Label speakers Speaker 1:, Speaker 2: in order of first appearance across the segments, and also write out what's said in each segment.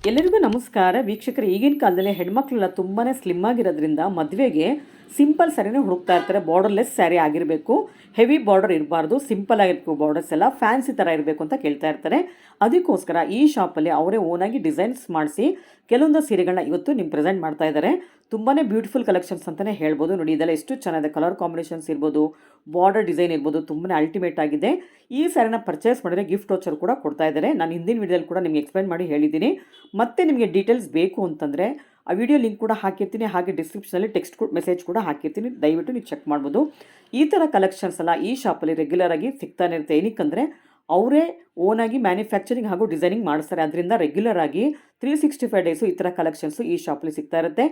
Speaker 1: ಎಲ್ಲರಿಗೂ ನಮಸ್ಕಾರ ವೀಕ್ಷಕರು. ಈಗಿನ ಕಾಲದಲ್ಲಿ ಹೆಣ್ಮಕ್ಳೆಲ್ಲ ತುಂಬಾ ಸ್ಲಿಮ್ ಆಗಿರೋದ್ರಿಂದ ಮದುವೆಗೆ ಸಿಂಪಲ್ ಸ್ಯಾರಿನೇ ಹುಡುಕ್ತಾ ಇರ್ತಾರೆ. ಬಾರ್ಡರ್ಲೆಸ್ ಸ್ಯಾರಿ ಆಗಿರಬೇಕು, ಹೆವಿ ಬಾರ್ಡರ್ ಇರಬಾರ್ದು, ಸಿಂಪಲ್ ಆಗಿರಬೇಕು, ಬಾರ್ಡರ್ಸ್ ಎಲ್ಲ ಫ್ಯಾನ್ಸಿ ಥರ ಇರಬೇಕು ಅಂತ ಕೇಳ್ತಾ ಇರ್ತಾರೆ. ಅದಕ್ಕೋಸ್ಕರ ಈ ಶಾಪಲ್ಲಿ ಅವರೇ ಓನಾಗಿ ಡಿಸೈನ್ಸ್ ಮಾಡಿಸಿ ಕೆಲವೊಂದು ಸೀರೆಗಳನ್ನ ಇವತ್ತು ನಿಮ್ಗೆ ಪ್ರೆಸೆಂಟ್ ಮಾಡ್ತಾ ಇದ್ದಾರೆ. ತುಂಬಾ ಬ್ಯೂಟಿಫುಲ್ ಕಲೆಕ್ಷನ್ಸ್ ಅಂತಲೇ ಹೇಳ್ಬೋದು. ನೋಡಿ, ಇದೆಲ್ಲ ಎಷ್ಟು ಚೆನ್ನಾಗಿದೆ. ಕಲರ್ ಕಾಂಬಿನೇಷನ್ಸ್ ಇರ್ಬೋದು, ಬಾರ್ಡರ್ ಡಿಸೈನ್ ಇರ್ಬೋದು, ತುಂಬಾ ಅಲ್ಟಿಮೇಟ್ ಆಗಿದೆ. ಈ ಸ್ಯಾರಿನ ಪರ್ಚೇಸ್ ಮಾಡಿದ್ರೆ ಗಿಫ್ಟ್ ವೋಚರ್ ಕೂಡ ಕೊಡ್ತಾ ಇದ್ದಾರೆ. ನಾನು ಹಿಂದಿನ ವಿಡಿಯೋದಲ್ಲಿ ಕೂಡ ನಿಮಗೆ ಎಕ್ಸ್ಪ್ಲೈನ್ ಮಾಡಿ ಹೇಳಿದ್ದೀನಿ. ಮತ್ತೆ ನಿಮಗೆ ಡೀಟೇಲ್ಸ್ ಬೇಕು ಅಂತಂದರೆ ಆ ವಿಡಿಯೋ ಲಿಂಕ್ ಕೂಡ ಹಾಕಿರ್ತೀನಿ, ಹಾಗೆ ಡಿಸ್ಕ್ರಿಪ್ಷನಲ್ಲಿ ಟೆಕ್ಸ್ಟ್ ಮೆಸೇಜ್ ಕೂಡ ಹಾಕಿರ್ತೀನಿ. ದಯವಿಟ್ಟು ನೀವು ಚೆಕ್ ಮಾಡ್ಬೋದು. ಈ ಥರ ಕಲೆಕ್ಷನ್ಸ್ ಎಲ್ಲ ಈ ಶಾಪಲ್ಲಿ ರೆಗ್ಯುಲರ್ ಆಗಿ ಸಿಗ್ತಾನೆ ಇರುತ್ತೆ. ಏನಕ್ಕಂದರೆ ಅವರೇ ಓನಾಗಿ ಮ್ಯಾನುಫ್ಯಾಕ್ಚರಿಂಗ್ ಹಾಗೂ ಡಿಸೈನಿಂಗ್ ಮಾಡಿಸ್ತಾರೆ. ಅದರಿಂದ ರೆಗ್ಯುಲರ್ ಆಗಿ 365 ಡೇಸು ಈ ಥರ ಕಲೆಕ್ಷನ್ಸು ಈ ಶಾಪಲ್ಲಿ ಸಿಗ್ತಾ ಇರುತ್ತೆ.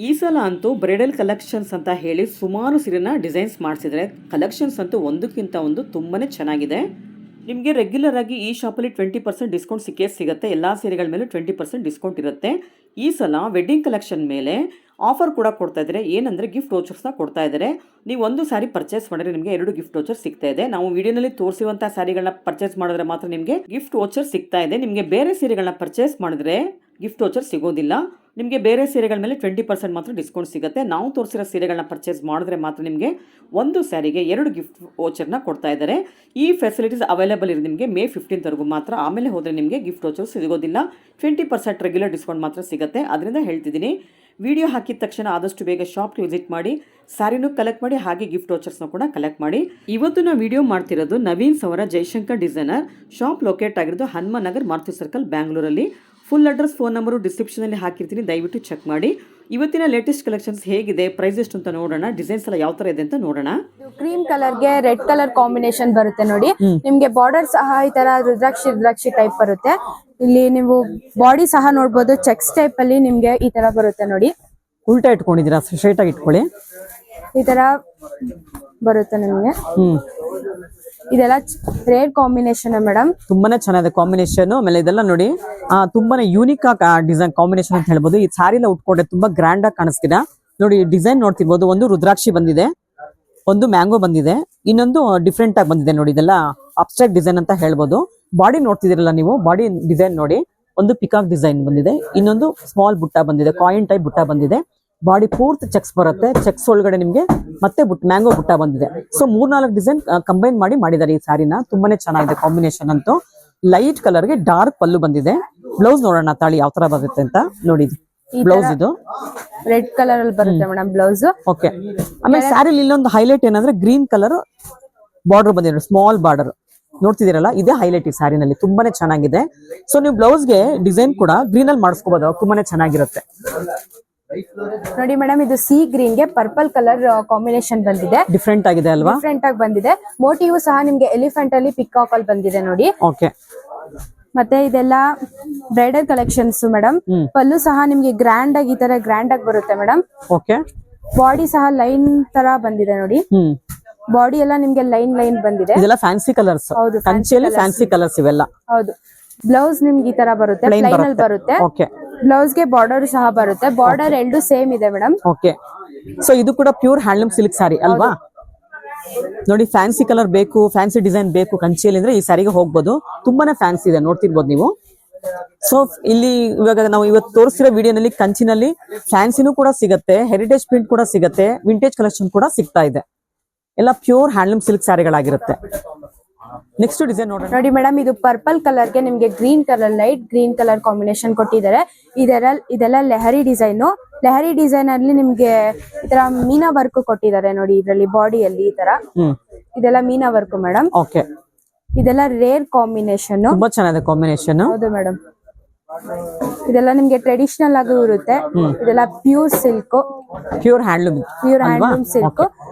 Speaker 1: ಈ ಸಲ ಅಂತೂ ಬ್ರೈಡಲ್ ಕಲೆಕ್ಷನ್ಸ್ ಅಂತ ಹೇಳಿ ಸುಮಾರು ಸೀರೆನ ಡಿಸೈನ್ಸ್ ಮಾಡಿಸಿದರೆ ಕಲೆಕ್ಷನ್ಸ್ ಅಂತೂ ಒಂದಕ್ಕಿಂತ ಒಂದು ತುಂಬಾ ಚೆನ್ನಾಗಿದೆ. ನಿಮಗೆ ರೆಗ್ಯುಲರ್ ಆಗಿ ಈ ಶಾಪಲ್ಲಿ 20% ಡಿಸ್ಕೌಂಟ್ ಸಿಗುತ್ತೆ. ಎಲ್ಲ ಸೀರೆಗಳ ಮೇಲೆ 20% ಡಿಸ್ಕೌಂಟ್ ಇರುತ್ತೆ. ಈ ಸಲ ವೆಡ್ಡಿಂಗ್ ಕಲೆಕ್ಷನ್ ಮೇಲೆ ಆಫರ್ ಕೂಡ ಕೊಡ್ತಾ ಇದ್ದಾರೆ. ಏನಂದರೆ ಗಿಫ್ಟ್ ವೋಚರ್ಸ್ನ ಕೊಡ್ತಾ ಇದ್ದಾರೆ. ನೀವು ಒಂದು ಸ್ಯಾರಿ ಪರ್ಚೇಸ್ ಮಾಡಿದ್ರೆ ನಿಮಗೆ 2 ಗಿಫ್ಟ್ ವೋಚರ್ ಸಿಗ್ತಾ ಇದೆ. ನಾವು ವಿಡಿಯೋನಲ್ಲಿ ತೋರಿಸಿರುವಂಥ ಸ್ಯಾರಿಗಳನ್ನ ಪರ್ಚೇಸ್ ಮಾಡಿದ್ರೆ ಮಾತ್ರ ನಿಮಗೆ ಗಿಫ್ಟ್ ವೋಚರ್ ಸಿಗ್ತಾ ಇದೆ. ನಿಮಗೆ ಬೇರೆ ಸೀರೆಗಳನ್ನ ಪರ್ಚೇಸ್ ಮಾಡಿದ್ರೆ ಗಿಫ್ಟ್ ವೋಚರ್ ಸಿಗೋದಿಲ್ಲ. ನಿಮಗೆ ಬೇರೆ ಸೀರೆಗಳ ಮೇಲೆ 20% ಮಾತ್ರ ಡಿಸ್ಕೌಂಟ್ ಸಿಗುತ್ತೆ. ನಾವು ತೋರಿಸಿರೋ ಸೀರೆಗಳನ್ನ ಪರ್ಚೇಸ್ ಮಾಡಿದ್ರೆ ಮಾತ್ರ ನಿಮಗೆ ಒಂದು ಸ್ಯಾರಿಗೆ 2 ಗಿಫ್ಟ್ ವೋಚರ್ನ ಕೊಡ್ತಾ ಇದ್ದಾರೆ. ಈ ಫೆಸಿಲಿಟೀಸ್ ಅವೈಲೇಬಲ್ ಇದೆ ನಿಮಗೆ ಮೇ 15 ಮಾತ್ರ. ಆಮೇಲೆ ಹೋದರೆ ನಿಮಗೆ ಗಿಫ್ಟ್ ವೋಚರ್ ಸಿಗೋದಿಲ್ಲ. 20% ರೆಗ್ಯುಲರ್ ಡಿಸ್ಕೌಂಟ್ ಮಾತ್ರ ಸಿಗುತ್ತೆ. ಅದರಿಂದ ಹೇಳ್ತಿದ್ದೀನಿ, ವಿಡಿಯೋ ಹಾಕಿದ ತಕ್ಷಣ ಆದಷ್ಟು ಬೇಗ ಶಾಪ್ಗೆ ವಿಸಿಟ್ ಮಾಡಿ ಸ್ಯಾರಿನೂ ಕಲೆಕ್ಟ್ ಮಾಡಿ, ಹಾಗೆ ಗಿಫ್ಟ್ ವೋಚರ್ಸ್ನ ಕೂಡ ಕಲೆಕ್ಟ್ ಮಾಡಿ. ಇವತ್ತು ನಾವು ವಿಡಿಯೋ ಮಾಡ್ತಿರೋದು Naveen Savara Jaishankar designer shop. Locate ಆಗಿರೋದು ಹನುಮಾನ್ ನಗರ್, ಮಾರುತಿ ಸರ್ಕಲ್, ಬ್ಯಾಂಗ್ಳೂರಲ್ಲಿ. ಫುಲ್ ಅಡ್ರೆಸ್, ಫೋನ್ ನಂಬರು ಡಿಸ್ಕ್ರಿಪ್ಷನಲ್ಲಿ ಹಾಕಿರ್ತೀನಿ. ದಯವಿಟ್ಟು ಚೆಕ್ ಮಾಡಿ. ಇವತ್ತಿನ ಲೇಟೆಸ್ಟ್ ಕಲೆಕ್ಷನ್ಸ್ ಹೇಗಿದೆ, ಪ್ರೈಸ್ ಎಷ್ಟು ಅಂತ ನೋಡೋಣ, ಡಿಸೈನ್ಸ್ ಎಲ್ಲ ಯಾವ ತರ ಇದೆ ಅಂತ ನೋಡೋಣ.
Speaker 2: ಕ್ರೀಮ್ ಕಲರ್ಗೆ ರೆಡ್ ಕಲರ್ ಕಾಂಬಿನೇಷನ್ ಬರುತ್ತೆ ನೋಡಿ. ನಿಮ್ಗೆ ಬಾರ್ಡರ್ ಸಹ ಈ ತರ ರುದ್ರಾಕ್ಷಿ ಟೈಪ್ ಬರುತ್ತೆ. ಇಲ್ಲಿ ನೀವು ಬಾಡಿ ಸಹ ನೋಡ್ಬೋದು, ಚೆಕ್ಸ್ ಟೈಪ್ ಅಲ್ಲಿ ನಿಮ್ಗೆ ಈ ತರ ಬರುತ್ತೆ ನೋಡಿ.
Speaker 1: ಉಲ್ಟಾ ಇಟ್ಕೊಂಡಿದ್ದೀರಾ, ಸ್ಟ್ರೈಟ್ ಆಗಿ ಇಟ್ಕೊಳ್ಳಿ.
Speaker 2: ಈ ತರ ಬರುತ್ತೆ ನಿಮ್ಗೆ. ಇದೆಲ್ಲ ರೇರ್ ಕಾಂಬಿನೇಷನ್ ಮೇಡಮ್,
Speaker 1: ತುಂಬಾನೇ ಚೆನ್ನಾಗಿದೆ ಕಾಂಬಿನೇಷನ್. ಆಮೇಲೆ ಇದೆಲ್ಲ ನೋಡಿ ತುಂಬಾನೇ ಯೂನಿಕ್ ಆಗಿ ಡಿಸೈನ್ ಕಾಂಬಿನೇಷನ್ ಅಂತ ಹೇಳ್ಬೋದು. ಈ ಸಾರಿ ಎಲ್ಲ ಉಟ್ಕೊಂಡ್ರೆ ತುಂಬಾ ಗ್ರ್ಯಾಂಡ್ ಆಗಿ ಕಾಣಿಸ್ತೀರಾ ನೋಡಿ. ಡಿಸೈನ್ ನೋಡ್ತಿರ್ಬೋದು, ಒಂದು ರುದ್ರಾಕ್ಷಿ ಬಂದಿದೆ, ಒಂದು ಮ್ಯಾಂಗೋ ಬಂದಿದೆ, ಇನ್ನೊಂದು ಡಿಫ್ರೆಂಟ್ ಆಗಿ ಬಂದಿದೆ ನೋಡಿ. ಇದೆಲ್ಲ ಅಬ್ಸ್ಟ್ರಾಕ್ಟ್ ಡಿಸೈನ್ ಅಂತ ಹೇಳ್ಬೋದು. ಬಾಡಿ ನೋಡ್ತಿದ್ದೀರಲ್ಲ ನೀವು, ಬಾಡಿ ಡಿಸೈನ್ ನೋಡಿ. ಒಂದು ಪಿಕಾಕ್ ಡಿಸೈನ್ ಬಂದಿದೆ, ಇನ್ನೊಂದು ಸ್ಮಾಲ್ ಬುಟ್ಟ ಬಂದಿದೆ, ಕಾಯಿನ್ ಟೈಪ್ ಬುಟ್ಟ ಬಂದಿದೆ. ಬಾಡಿ ಪೂರ್ತಿ ಚೆಕ್ಸ್ ಬರುತ್ತೆ. ಚೆಕ್ಸ್ ಒಳಗಡೆ ನಿಮ್ಗೆ ಮತ್ತೆ ಮ್ಯಾಂಗೋ ಬುಟ್ಟ ಬಂದಿದೆ. ಸೊ 3-4 ಡಿಸೈನ್ ಕಂಬೈನ್ ಮಾಡಿದ್ದಾರೆ ಈ ಸಾರಿನ. ತುಂಬಾನೇ ಚೆನ್ನಾಗಿದೆ ಕಾಂಬಿನೇಷನ್ ಅಂತೂ. ಲೈಟ್ ಕಲರ್ಗೆ ಡಾರ್ಕ್ ಪಲ್ಲು ಬಂದಿದೆ. ಬ್ಲೌಸ್ ನೋಡೋಣ ತಾಳಿ ಯಾವ ತರ ಬರುತ್ತೆ ಅಂತ ನೋಡಿ. ಬ್ಲೌಸ್ ಇದು
Speaker 2: ರೆಡ್ ಕಲರ್ ಅಲ್ಲಿ ಬರುತ್ತೆ ಮೇಡಮ್ ಬ್ಲೌಸ್.
Speaker 1: ಓಕೆ. ಆಮೇಲೆ ಸ್ಯಾರಿಲಿ ಇಲ್ಲೊಂದು ಹೈಲೈಟ್ ಏನಂದ್ರೆ ಗ್ರೀನ್ ಕಲರ್ ಬಾರ್ಡರ್ ಬಂದಿದೆ, ಸ್ಮಾಲ್ ಬಾರ್ಡರ್ ನೋಡ್ತಿದ್ದೀರಲ್ಲ, ಇದೇ ಹೈಲೈಟ್ ಈ ಸ್ಯಾರಿನಲ್ಲಿ. ತುಂಬಾನೇ ಚೆನ್ನಾಗಿದೆ. ಸೊ ನೀವು ಬ್ಲೌಸ್ಗೆ ಡಿಸೈನ್ ಕೂಡ ಗ್ರೀನ್ ಅಲ್ಲಿ ಮಾಡಿಸ್ಕೋಬಹುದು, ತುಂಬಾನೇ ಚೆನ್ನಾಗಿರುತ್ತೆ
Speaker 2: ನೋಡಿ ಮೇಡಮ್. ಇದು ಸಿ ಗ್ರೀನ್ ಗೆ ಪರ್ಪಲ್ ಕಲರ್ ಕಾಂಬಿನೇಷನ್ ಬಂದಿದೆ.
Speaker 1: ಡಿಫ್ರೆಂಟ್ ಆಗಿದೆ ಅಲ್ವಾ?
Speaker 2: ಡಿಫ್ರೆಂಟ್ ಆಗಿ ಬಂದಿದೆ. ಮೋಟಿವ್ ಸಹ ನಿಮ್ಗೆ ಎಲಿಫೆಂಟ್ ಅಲ್ಲಿ ಪಿಕಾಕ್ ಅಲ್ಲಿ ಬಂದಿದೆ ನೋಡಿ.
Speaker 1: ಓಕೆ.
Speaker 2: ಮತ್ತೆ ಇದೆಲ್ಲ ಬ್ರೈಡಲ್ ಕಲೆಕ್ಷನ್ಸ್ ಮೇಡಮ್. ಪಲ್ಲು ಸಹ ನಿಮ್ಗೆ ಗ್ರ್ಯಾಂಡ್ ಆಗಿ ಈ ತರ ಗ್ರ್ಯಾಂಡ್ ಆಗಿ ಬರುತ್ತೆ ಮೇಡಮ್.
Speaker 1: ಓಕೆ.
Speaker 2: ಬಾಡಿ ಸಹ ಲೈನ್ ತರ ಬಂದಿದೆ ನೋಡಿ. ಬಾಡಿ ಎಲ್ಲ ನಿಮ್ಗೆ ಲೈನ್ ಬಂದಿದೆ.
Speaker 1: ಇದೆಲ್ಲ ಫ್ಯಾನ್ಸಿ ಕಲರ್ಸ್. ಹೌದು, ಕಂಚಿಯಲ್ಲಿ ಫ್ಯಾನ್ಸಿ ಕಲರ್ಸ್ ಇವೆಲ್ಲ.
Speaker 2: ಹೌದು. ಬ್ಲೌಸ್ ನಿಮ್ಗೆ ಈ ತರ ಬರುತ್ತೆ, ಪ್ಲೈನ್ ಅಲ್ಲಿ ಬರುತ್ತೆ.
Speaker 1: ಓಕೆ.
Speaker 2: ಬ್ಲೌಸ್ ಗೆ ಬಾರ್ಡರ್ ಸಹ ಬರುತ್ತೆ. ಬಾರ್ಡರ್ ಎರಡು ಸೇಮ್ ಇದೆ ಮೇಡಮ್.
Speaker 1: ಓಕೆ. ಸೊ ಇದು ಕೂಡ ಪ್ಯೂರ್ ಹ್ಯಾಂಡ್ಲೂಮ್ ಸಿಲ್ಕ್ ಸಾರಿ ಅಲ್ವಾ? ನೋಡಿ, ಫ್ಯಾನ್ಸಿ ಕಲರ್ ಬೇಕು, ಫ್ಯಾನ್ಸಿ ಡಿಸೈನ್ ಬೇಕು ಕಂಚಿಯಲ್ಲಿ ಅಂದ್ರೆ ಈ ಸಾರಿಗೆ ಹೋಗ್ಬೋದು. ತುಂಬಾನೇ ಫ್ಯಾನ್ಸಿ ಇದೆ, ನೋಡ್ತಿರ್ಬೋದು ನೀವು. ಸೊ ಇಲ್ಲಿ ಇವಾಗ ನಾವು ಇವತ್ತು ತೋರಿಸಿರೋ ವಿಡಿಯೋನಲ್ಲಿ ಕಂಚಿನಲ್ಲಿ ಫ್ಯಾನ್ಸಿನೂ ಕೂಡ ಸಿಗುತ್ತೆ, ಹೆರಿಟೇಜ್ ಪ್ರಿಂಟ್ ಕೂಡ ಸಿಗುತ್ತೆ, ವಿಂಟೇಜ್ ಕಲೆಕ್ಷನ್ ಕೂಡ ಸಿಗ್ತಾ ಇದೆ. ಎಲ್ಲ ಪ್ಯೂರ್ ಹ್ಯಾಂಡ್ಲೂಮ್ ಸಿಲ್ಕ್ ಸ್ಯಾರಿಗಳಾಗಿರುತ್ತೆ. ನೆಕ್ಸ್ಟ್ ಡಿಸೈನ್
Speaker 2: ನೋಡಿ ಮೇಡಮ್. ಇದು ಪರ್ಪಲ್ ಕಲರ್ ಗೆ ನಿಮ್ಗೆ green colour, light green colour combination ಕೊಟ್ಟಿದ್ದಾರೆ. ಇದೆಲ್ಲ ಲೆಹರಿ ಡಿಸೈನ್. ಲೆಹರಿ ಡಿಸೈನ್ ಅಲ್ಲಿ ನಿಮ್ಗೆ ಈ ತರ ಮೀನಾ ವರ್ಕ್ ಕೊಟ್ಟಿದ್ದಾರೆ ನೋಡಿ. ಇದರಲ್ಲಿ ಬಾಡಿಯಲ್ಲಿ ಈ ತರ ಇದೆಲ್ಲ ಮೀನಾ ವರ್ಕ್ ಮೇಡಮ್.
Speaker 1: ಓಕೆ.
Speaker 2: ಇದೆಲ್ಲ ರೇರ್ ಕಾಂಬಿನೇಷನ್,
Speaker 1: ತುಂಬಾ ಚೆನ್ನಾಗಿದೆ ಕಾಂಬಿನೇಷನ್.
Speaker 2: ಹೌದು ಮೇಡಮ್. ಇದೆಲ್ಲ ನಿಮ್ಗೆ ಟ್ರೆಡಿಷನಲ್ ಆಗೂ ಇರುತ್ತೆ. ಇದೆಲ್ಲ pure silk,
Speaker 1: pure handloom
Speaker 2: silk.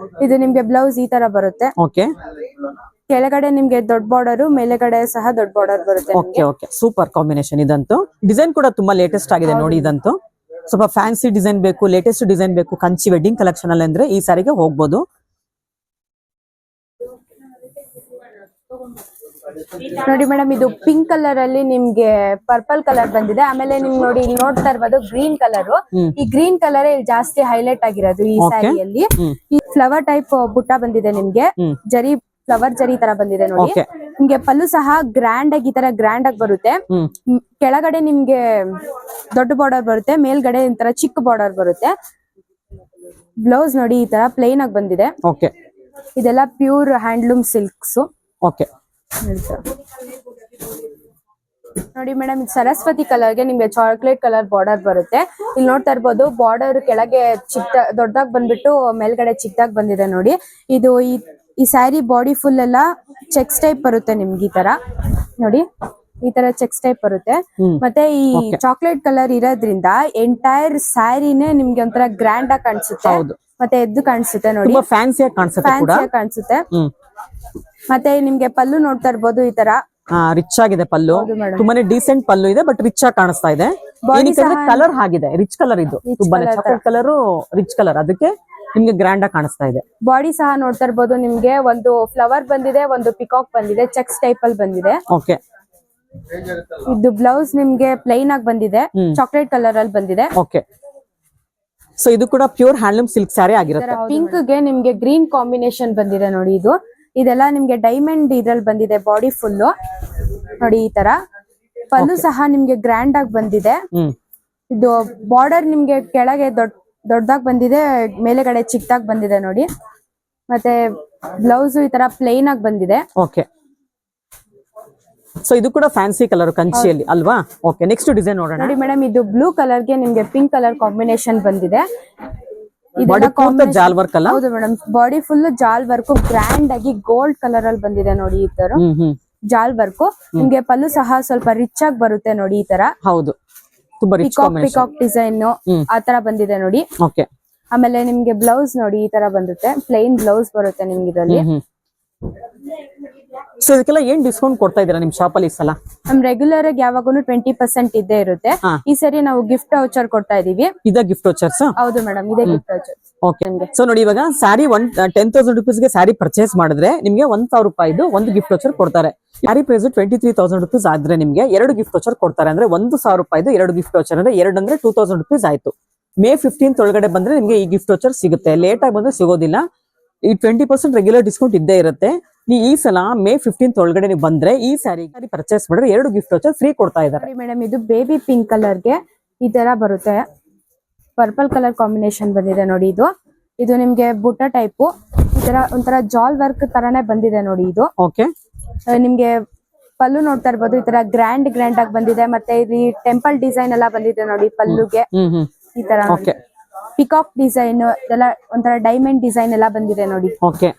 Speaker 2: ಇದು ನಿಮ್ಗೆ ಬ್ಲೌಸ್ ಈ ತರ ಬರುತ್ತೆ.
Speaker 1: ಓಕೆ.
Speaker 2: ಕೆಳಗಡೆ ನಿಮ್ಗೆ ದೊಡ್ಡ ಬಾರ್ಡರ್, ಮೇಲೆಗಡೆ ಸಹ ದೊಡ್ಡ ಬಾರ್ಡರ್ ಬರುತ್ತೆ.
Speaker 1: ಓಕೆ. ಓಕೆ. Super combination. ಇದಂತೂ ಡಿಸೈನ್ ಕೂಡ ತುಂಬಾ ಲೇಟೆಸ್ಟ್ ಆಗಿದೆ ನೋಡಿ. ಇದಂತೂ ಸ್ವಲ್ಪ ಫ್ಯಾನ್ಸಿ ಡಿಸೈನ್ ಬೇಕು, ಲೇಟೆಸ್ಟ್ ಡಿಸೈನ್ ಬೇಕು ಕಂಚಿ ವೆಡ್ಡಿಂಗ್ ಕಲೆಕ್ಷನ್ ಅಲ್ಲಿ ಅಂದ್ರೆ ಈ ಸಾರಿಗೆ ಹೋಗ್ಬೋದು.
Speaker 2: ನೋಡಿ ಮೇಡಮ್. ಇದು ಪಿಂಕ್ ಕಲರ್ ಅಲ್ಲಿ ನಿಮ್ಗೆ ಪರ್ಪಲ್ ಕಲರ್ ಬಂದಿದೆ. ಆಮೇಲೆ ನಿಮ್ ನೋಡಿ ಇಲ್ಲಿ ನೋಡ್ತಾ ಇರ್ಬೋದು ಗ್ರೀನ್ ಕಲರ್. ಈ ಗ್ರೀನ್ ಕಲರ್ ಜಾಸ್ತಿ ಹೈಲೈಟ್ ಆಗಿರೋದು ಈ ಸ್ಯಾರಿಯಲ್ಲಿ. ಈ ಫ್ಲವರ್ ಟೈಪ್ ಬುಟ್ಟ ಬಂದಿದೆ ನಿಮ್ಗೆ. ಜರಿ ಫ್ಲವರ್ ಜರಿ ತರ ಬಂದಿದೆ ನೋಡಿ.
Speaker 1: Okay.
Speaker 2: ನಿಮ್ಗೆ ಪಲ್ಲು ಸಹ ಗ್ರ್ಯಾಂಡ್ ಆಗಿ ಈ ತರ ಗ್ರ್ಯಾಂಡ್ ಆಗಿ ಬರುತ್ತೆ. ಕೆಳಗಡೆ ನಿಮ್ಗೆ ದೊಡ್ಡ ಬಾರ್ಡರ್ ಬರುತ್ತೆ, ಮೇಲ್ಗಡೆ ಈ ತರ ಚಿಕ್ಕ ಬಾರ್ಡರ್ ಬರುತ್ತೆ. ಬ್ಲೌಸ್ ನೋಡಿ ಈ ತರ ಪ್ಲೇನ್ ಆಗಿ ಬಂದಿದೆ.
Speaker 1: ಓಕೆ,
Speaker 2: ಇದೆಲ್ಲ ಪ್ಯೂರ್ ಹ್ಯಾಂಡ್ಲೂಮ್ ಸಿಲ್ಕ್ಸ್.
Speaker 1: ಓಕೆ
Speaker 2: ನೋಡಿ ಮೇಡಮ್, ಇದು ಸರಸ್ವತಿ ಕಲರ್ಗೆ ನಿಮ್ಗೆ ಚಾಕ್ಲೇಟ್ ಕಲರ್ ಬಾರ್ಡರ್ ಬರುತ್ತೆ. ಇಲ್ಲಿ ನೋಡ್ತಾ ಇರ್ಬೋದು, ಬಾರ್ಡರ್ ಕೆಳಗೆ ದೊಡ್ಡದಾಗಿ ಬಂದ್ಬಿಟ್ಟು ಮೇಲ್ಗಡೆ ಚಿಕ್ಕದಾಗಿ ಬಂದಿದೆ ನೋಡಿ. ಇದು ಈ ಸ್ಯಾರಿ ಬಾಡಿ ಫುಲ್ ಎಲ್ಲ ಚೆಕ್ಸ್ ಟೈಪ್ ಬರುತ್ತೆ ನಿಮ್ಗೆ. ಈ ತರ ನೋಡಿ, ಈ ತರ ಚೆಕ್ಸ್ ಟೈಪ್ ಬರುತ್ತೆ. ಮತ್ತೆ ಈ ಚಾಕ್ಲೇಟ್ ಕಲರ್ ಇರೋದ್ರಿಂದ ಎಂಟೈರ್ ಸ್ಯಾರಿನೇ ನಿಮ್ಗೆ ಒಂಥರ ಗ್ರ್ಯಾಂಡ್ ಆಗಿ ಕಾಣಿಸುತ್ತೆ, ಮತ್ತೆ ಎದ್ದು ಕಾಣಿಸುತ್ತೆ ನೋಡಿ,
Speaker 1: ಫ್ಯಾನ್ಸಿ ಆಗಿ
Speaker 2: ಕಾಣಿಸುತ್ತೆ. ಮತ್ತೆ ನಿಮ್ಗೆ ಪಲ್ಲು ನೋಡ್ತಾ ಇರ್ಬೋದು, ಈ ತರ
Speaker 1: ರಿಚ್ ಆಗಿದೆ ಪಲ್ಲು, ತುಂಬಾನೇ ಡೀಸೆಂಟ್ ಪಲ್ಲು ಇದೆ, ಬಟ್ ರಿಚ್ ಆಗಿ ಕಾಣಿಸ್ತಾ ಇದೆ. ಕಲರ್ ಆಗಿದೆ, ರಿಚ್ ಕಲರ್ ಇದು, ತುಂಬಾನೇ ಚಾಕ್ಲೇಟ್ ಕಲರ್, ರಿಚ್ ಕಲರ್, ಅದಕ್ಕೆ ನಿಮ್ಗೆ ಗ್ರ್ಯಾಂಡ್ ಆಗಿ ಕಾಣಿಸ್ತಾ ಇದೆ.
Speaker 2: ಬಾಡಿ ಸಹ ನೋಡ್ತಾ ಇರ್ಬೋದು, ನಿಮ್ಗೆ ಒಂದು ಫ್ಲವರ್ ಬಂದಿದೆ, ಒಂದು ಪಿಕಾಕ್ ಬಂದಿದೆ, ಚೆಕ್ಸ್ ಟೈಪ್ ಅಲ್ಲಿ ಬಂದಿದೆ.
Speaker 1: ಓಕೆ,
Speaker 2: ಇದು ಬ್ಲೌಸ್ ನಿಮ್ಗೆ ಪ್ಲೈನ್ ಆಗಿ ಬಂದಿದೆ, ಚಾಕ್ಲೇಟ್ ಕಲರ್ ಅಲ್ಲಿ ಬಂದಿದೆ.
Speaker 1: ಓಕೆ, ಸೊ ಇದು ಕೂಡ ಪ್ಯೂರ್ ಹ್ಯಾಂಡ್ಲೂಮ್ ಸಿಲ್ಕ್ ಸ್ಯಾರಿ ಆಗಿರುತ್ತೆ.
Speaker 2: ಪಿಂಕ್ ಗೆ ನಿಮ್ಗೆ ಗ್ರೀನ್ ಕಾಂಬಿನೇಷನ್ ಬಂದಿದೆ ನೋಡಿ. ಇದೆಲ್ಲ ನಿಮ್ಗೆ ಡೈಮಂಡ್ ಇದ್ರಲ್ಲಿ ಬಂದಿದೆ ಬಾಡಿ ಫುಲ್ ನೋಡಿ. ಈ ತರ ಪಲ್ಲು ಸಹ ನಿಮ್ಗೆ ಗ್ರ್ಯಾಂಡ್ ಆಗಿ ಬಂದಿದೆ. ಇದು ಬಾರ್ಡರ್ ನಿಮ್ಗೆ ಕೆಳಗೆ ದೊಡ್ಡದಾಗಿ ಬಂದಿದೆ, ಮೇಲೆಗಡೆ ಚಿಕ್ಕದಾಗಿ ಬಂದಿದೆ ನೋಡಿ. ಮತ್ತೆ ಬ್ಲೌಸ್ ಈ ತರ ಪ್ಲೇನ್ ಆಗಿ ಬಂದಿದೆ.
Speaker 1: ಓಕೆ, ಸೊ ಇದು ಕೂಡ ಫ್ಯಾನ್ಸಿ ಕಲರ್ ಕಂಚಿಯಲ್ಲಿ ಅಲ್ವಾ? ಓಕೆ, ನೆಕ್ಸ್ಟ್ ಡಿಸೈನ್ ನೋಡೋಣ.
Speaker 2: ನೋಡಿ ಮೇಡಮ್, ಇದು ಬ್ಲೂ ಕಲರ್ ಗೆ ನಿಮ್ಗೆ ಪಿಂಕ್ ಕಲರ್ ಕಾಂಬಿನೇಷನ್ ಬಂದಿದೆ.
Speaker 1: ಜಾಲ್ ವರ್ಕ್ ಅಲ್ಲ?
Speaker 2: ಹೌದು ಮೇಡಮ್, ಬಾಡಿ ಫುಲ್ ಜಾಲ್ ವರ್ಕ್, ಗ್ರ್ಯಾಂಡ್ ಆಗಿ ಗೋಲ್ಡ್ ಕಲರ್ ಅಲ್ಲಿ ಬಂದಿದೆ ನೋಡಿ. ಈ ತರ ಜಾಲ್ ವರ್ಕ್ ನಿಮ್ಗೆ ಪಲ್ಲು ಸಹ ಸ್ವಲ್ಪ ರಿಚ್ ಆಗಿ ಬರುತ್ತೆ ನೋಡಿ. ಈ ತರ
Speaker 1: ಹೌದು, ತುಂಬಾ ರಿಚ್
Speaker 2: ಪಿಕಾಕ್ ಡಿಸೈನ್ ಆ ತರ ಬಂದಿದೆ ನೋಡಿ.
Speaker 1: ಓಕೆ,
Speaker 2: ಆಮೇಲೆ ನಿಮ್ಗೆ ಬ್ಲೌಸ್ ನೋಡಿ ಈ ತರ ಬಂದುತ್ತೆ, ಪ್ಲೈನ್ ಬ್ಲೌಸ್ ಬರುತ್ತೆ ನಿಮ್ಗೆ ಇದರಲ್ಲಿ.
Speaker 1: ಸೊ ಇದಕ್ಕೆಲ್ಲ ಏನ್ ಡಿಸ್ಕೌಂಟ್ ಕೊಡ್ತಾ ಇದೀರಾ ನಿಮ್ ಶಾಪ್ ಅಲ್ಲಿ ಈ ಸಲ?
Speaker 2: ನಮ್ ರೆಗ್ಯುಲರ್ ಆಗಿ ಯಾವಾಗೂ 20% ಇದ್ದೇ ಇರುತ್ತೆ. ಈ ಸರಿ ನಾವು ಗಿಫ್ಟ್ ವೌಚರ್ ಕೊಡ್ತಾ ಇದೀವಿ.
Speaker 1: ಇದ ಗಿಫ್ಟ್ ವೌಚರ್ಸ್?
Speaker 2: ಹೌದು ಮೇಡಮ್, ಇದೇ ಗಿಫ್ಟ್ ವೌಚರ್.
Speaker 1: ಓಕೆ, ಸೊ ನೋಡಿ, ಇವಾಗ ಸ್ಯಾರಿ 10,000 rupees ಗೆ ಸ್ಯಾರಿ ಪರ್ಚೇಸ್ ಮಾಡಿದ್ರೆ ನಿಮ್ಗೆ 1,000 ರೂಪಾಯಿದು ಒಂದು ಗಿಫ್ಟ್ ವೌಚರ್ ಕೊಡ್ತಾರೆ. ಸ್ಯಾರಿ ಪ್ರೈಸ್ 23,000 rupees ಆದ್ರೆ ನಿಮ್ಗೆ 2 ಗಿಫ್ಟ್ ವೌಚರ್ ಕೊಡ್ತಾರೆ. ಅಂದ್ರೆ 1,000 ರೂಪಾಯಿದು 2 ಗಿಫ್ಟ್ ವೌಚರ್, ಅಂದ್ರೆ 2 ಅಂದ್ರೆ 2,000 rupees ಆಯ್ತು. May 15th ಒಳಗಡೆ ಬಂದ್ರೆ ನಿಮ್ಗೆ ಈ ಗಿಫ್ಟ್ ವೌಚರ್ ಸಿಗುತ್ತೆ. ಲೇಟ್ ಆಗಿ ಬಂದ್ರೆ ಸಿಗೋದಿಲ್ಲ. ಈ 20% ರೆಗ್ಯುಲರ್ ಡಿಸ್ಕೌಂಟ್ ಇದ್ದೇ ಇರುತ್ತೆ. ಈ ಸಲ May 15th ಒಳಗಡೆ ನೀವು ಬಂದ್ರೆ ಈ ಸ್ಯಾರಿ ಪರ್ಚೇಸ್ ಮಾಡಿದ್ರೆ 2 ಗಿಫ್ಟ್ ವೌಚರ್ ಫ್ರೀ ಕೊಡ್ತಾ ಇದ್ದಾರೆ.
Speaker 2: ಮೇಡಮ್, ಇದು ಬೇಬಿ ಪಿಂಕ್ ಕಲರ್ ಗೆ ಈ ತರ ಬರುತ್ತೆ, ಪರ್ಪಲ್ ಕಲರ್ ಕಾಂಬಿನೇಷನ್ ಬಂದಿದೆ ನೋಡಿ. ಇದು ನಿಮ್ಗೆ ಬುಟ್ಟ ಟೈಪ್, ಈ ತರ ಒಂಥರ ಜಾಲ್ ವರ್ಕ್ ತರಾನೇ ಬಂದಿದೆ ನೋಡಿ. ಇದು
Speaker 1: ಓಕೆ,
Speaker 2: ನಿಮ್ಗೆ ಪಲ್ಲು ನೋಡ್ತಾ ಇರ್ಬೋದು, ಈ ತರ ಗ್ರ್ಯಾಂಡ್ ಆಗಿ ಬಂದಿದೆ. ಮತ್ತೆ ಇಲ್ಲಿ ಟೆಂಪಲ್ ಡಿಸೈನ್ ಎಲ್ಲ ಬಂದಿದೆ ನೋಡಿ ಪಲ್ಲುಗೆ. ಈ ತರ ಪಿಕಾಕ್ ಡಿಸೈನ್ ಎಲ್ಲ, ಒಂಥರ ಡೈಮಂಡ್ ಡಿಸೈನ್ ಎಲ್ಲ ಬಂದಿದೆ ನೋಡಿ.
Speaker 1: ಓಕೆ,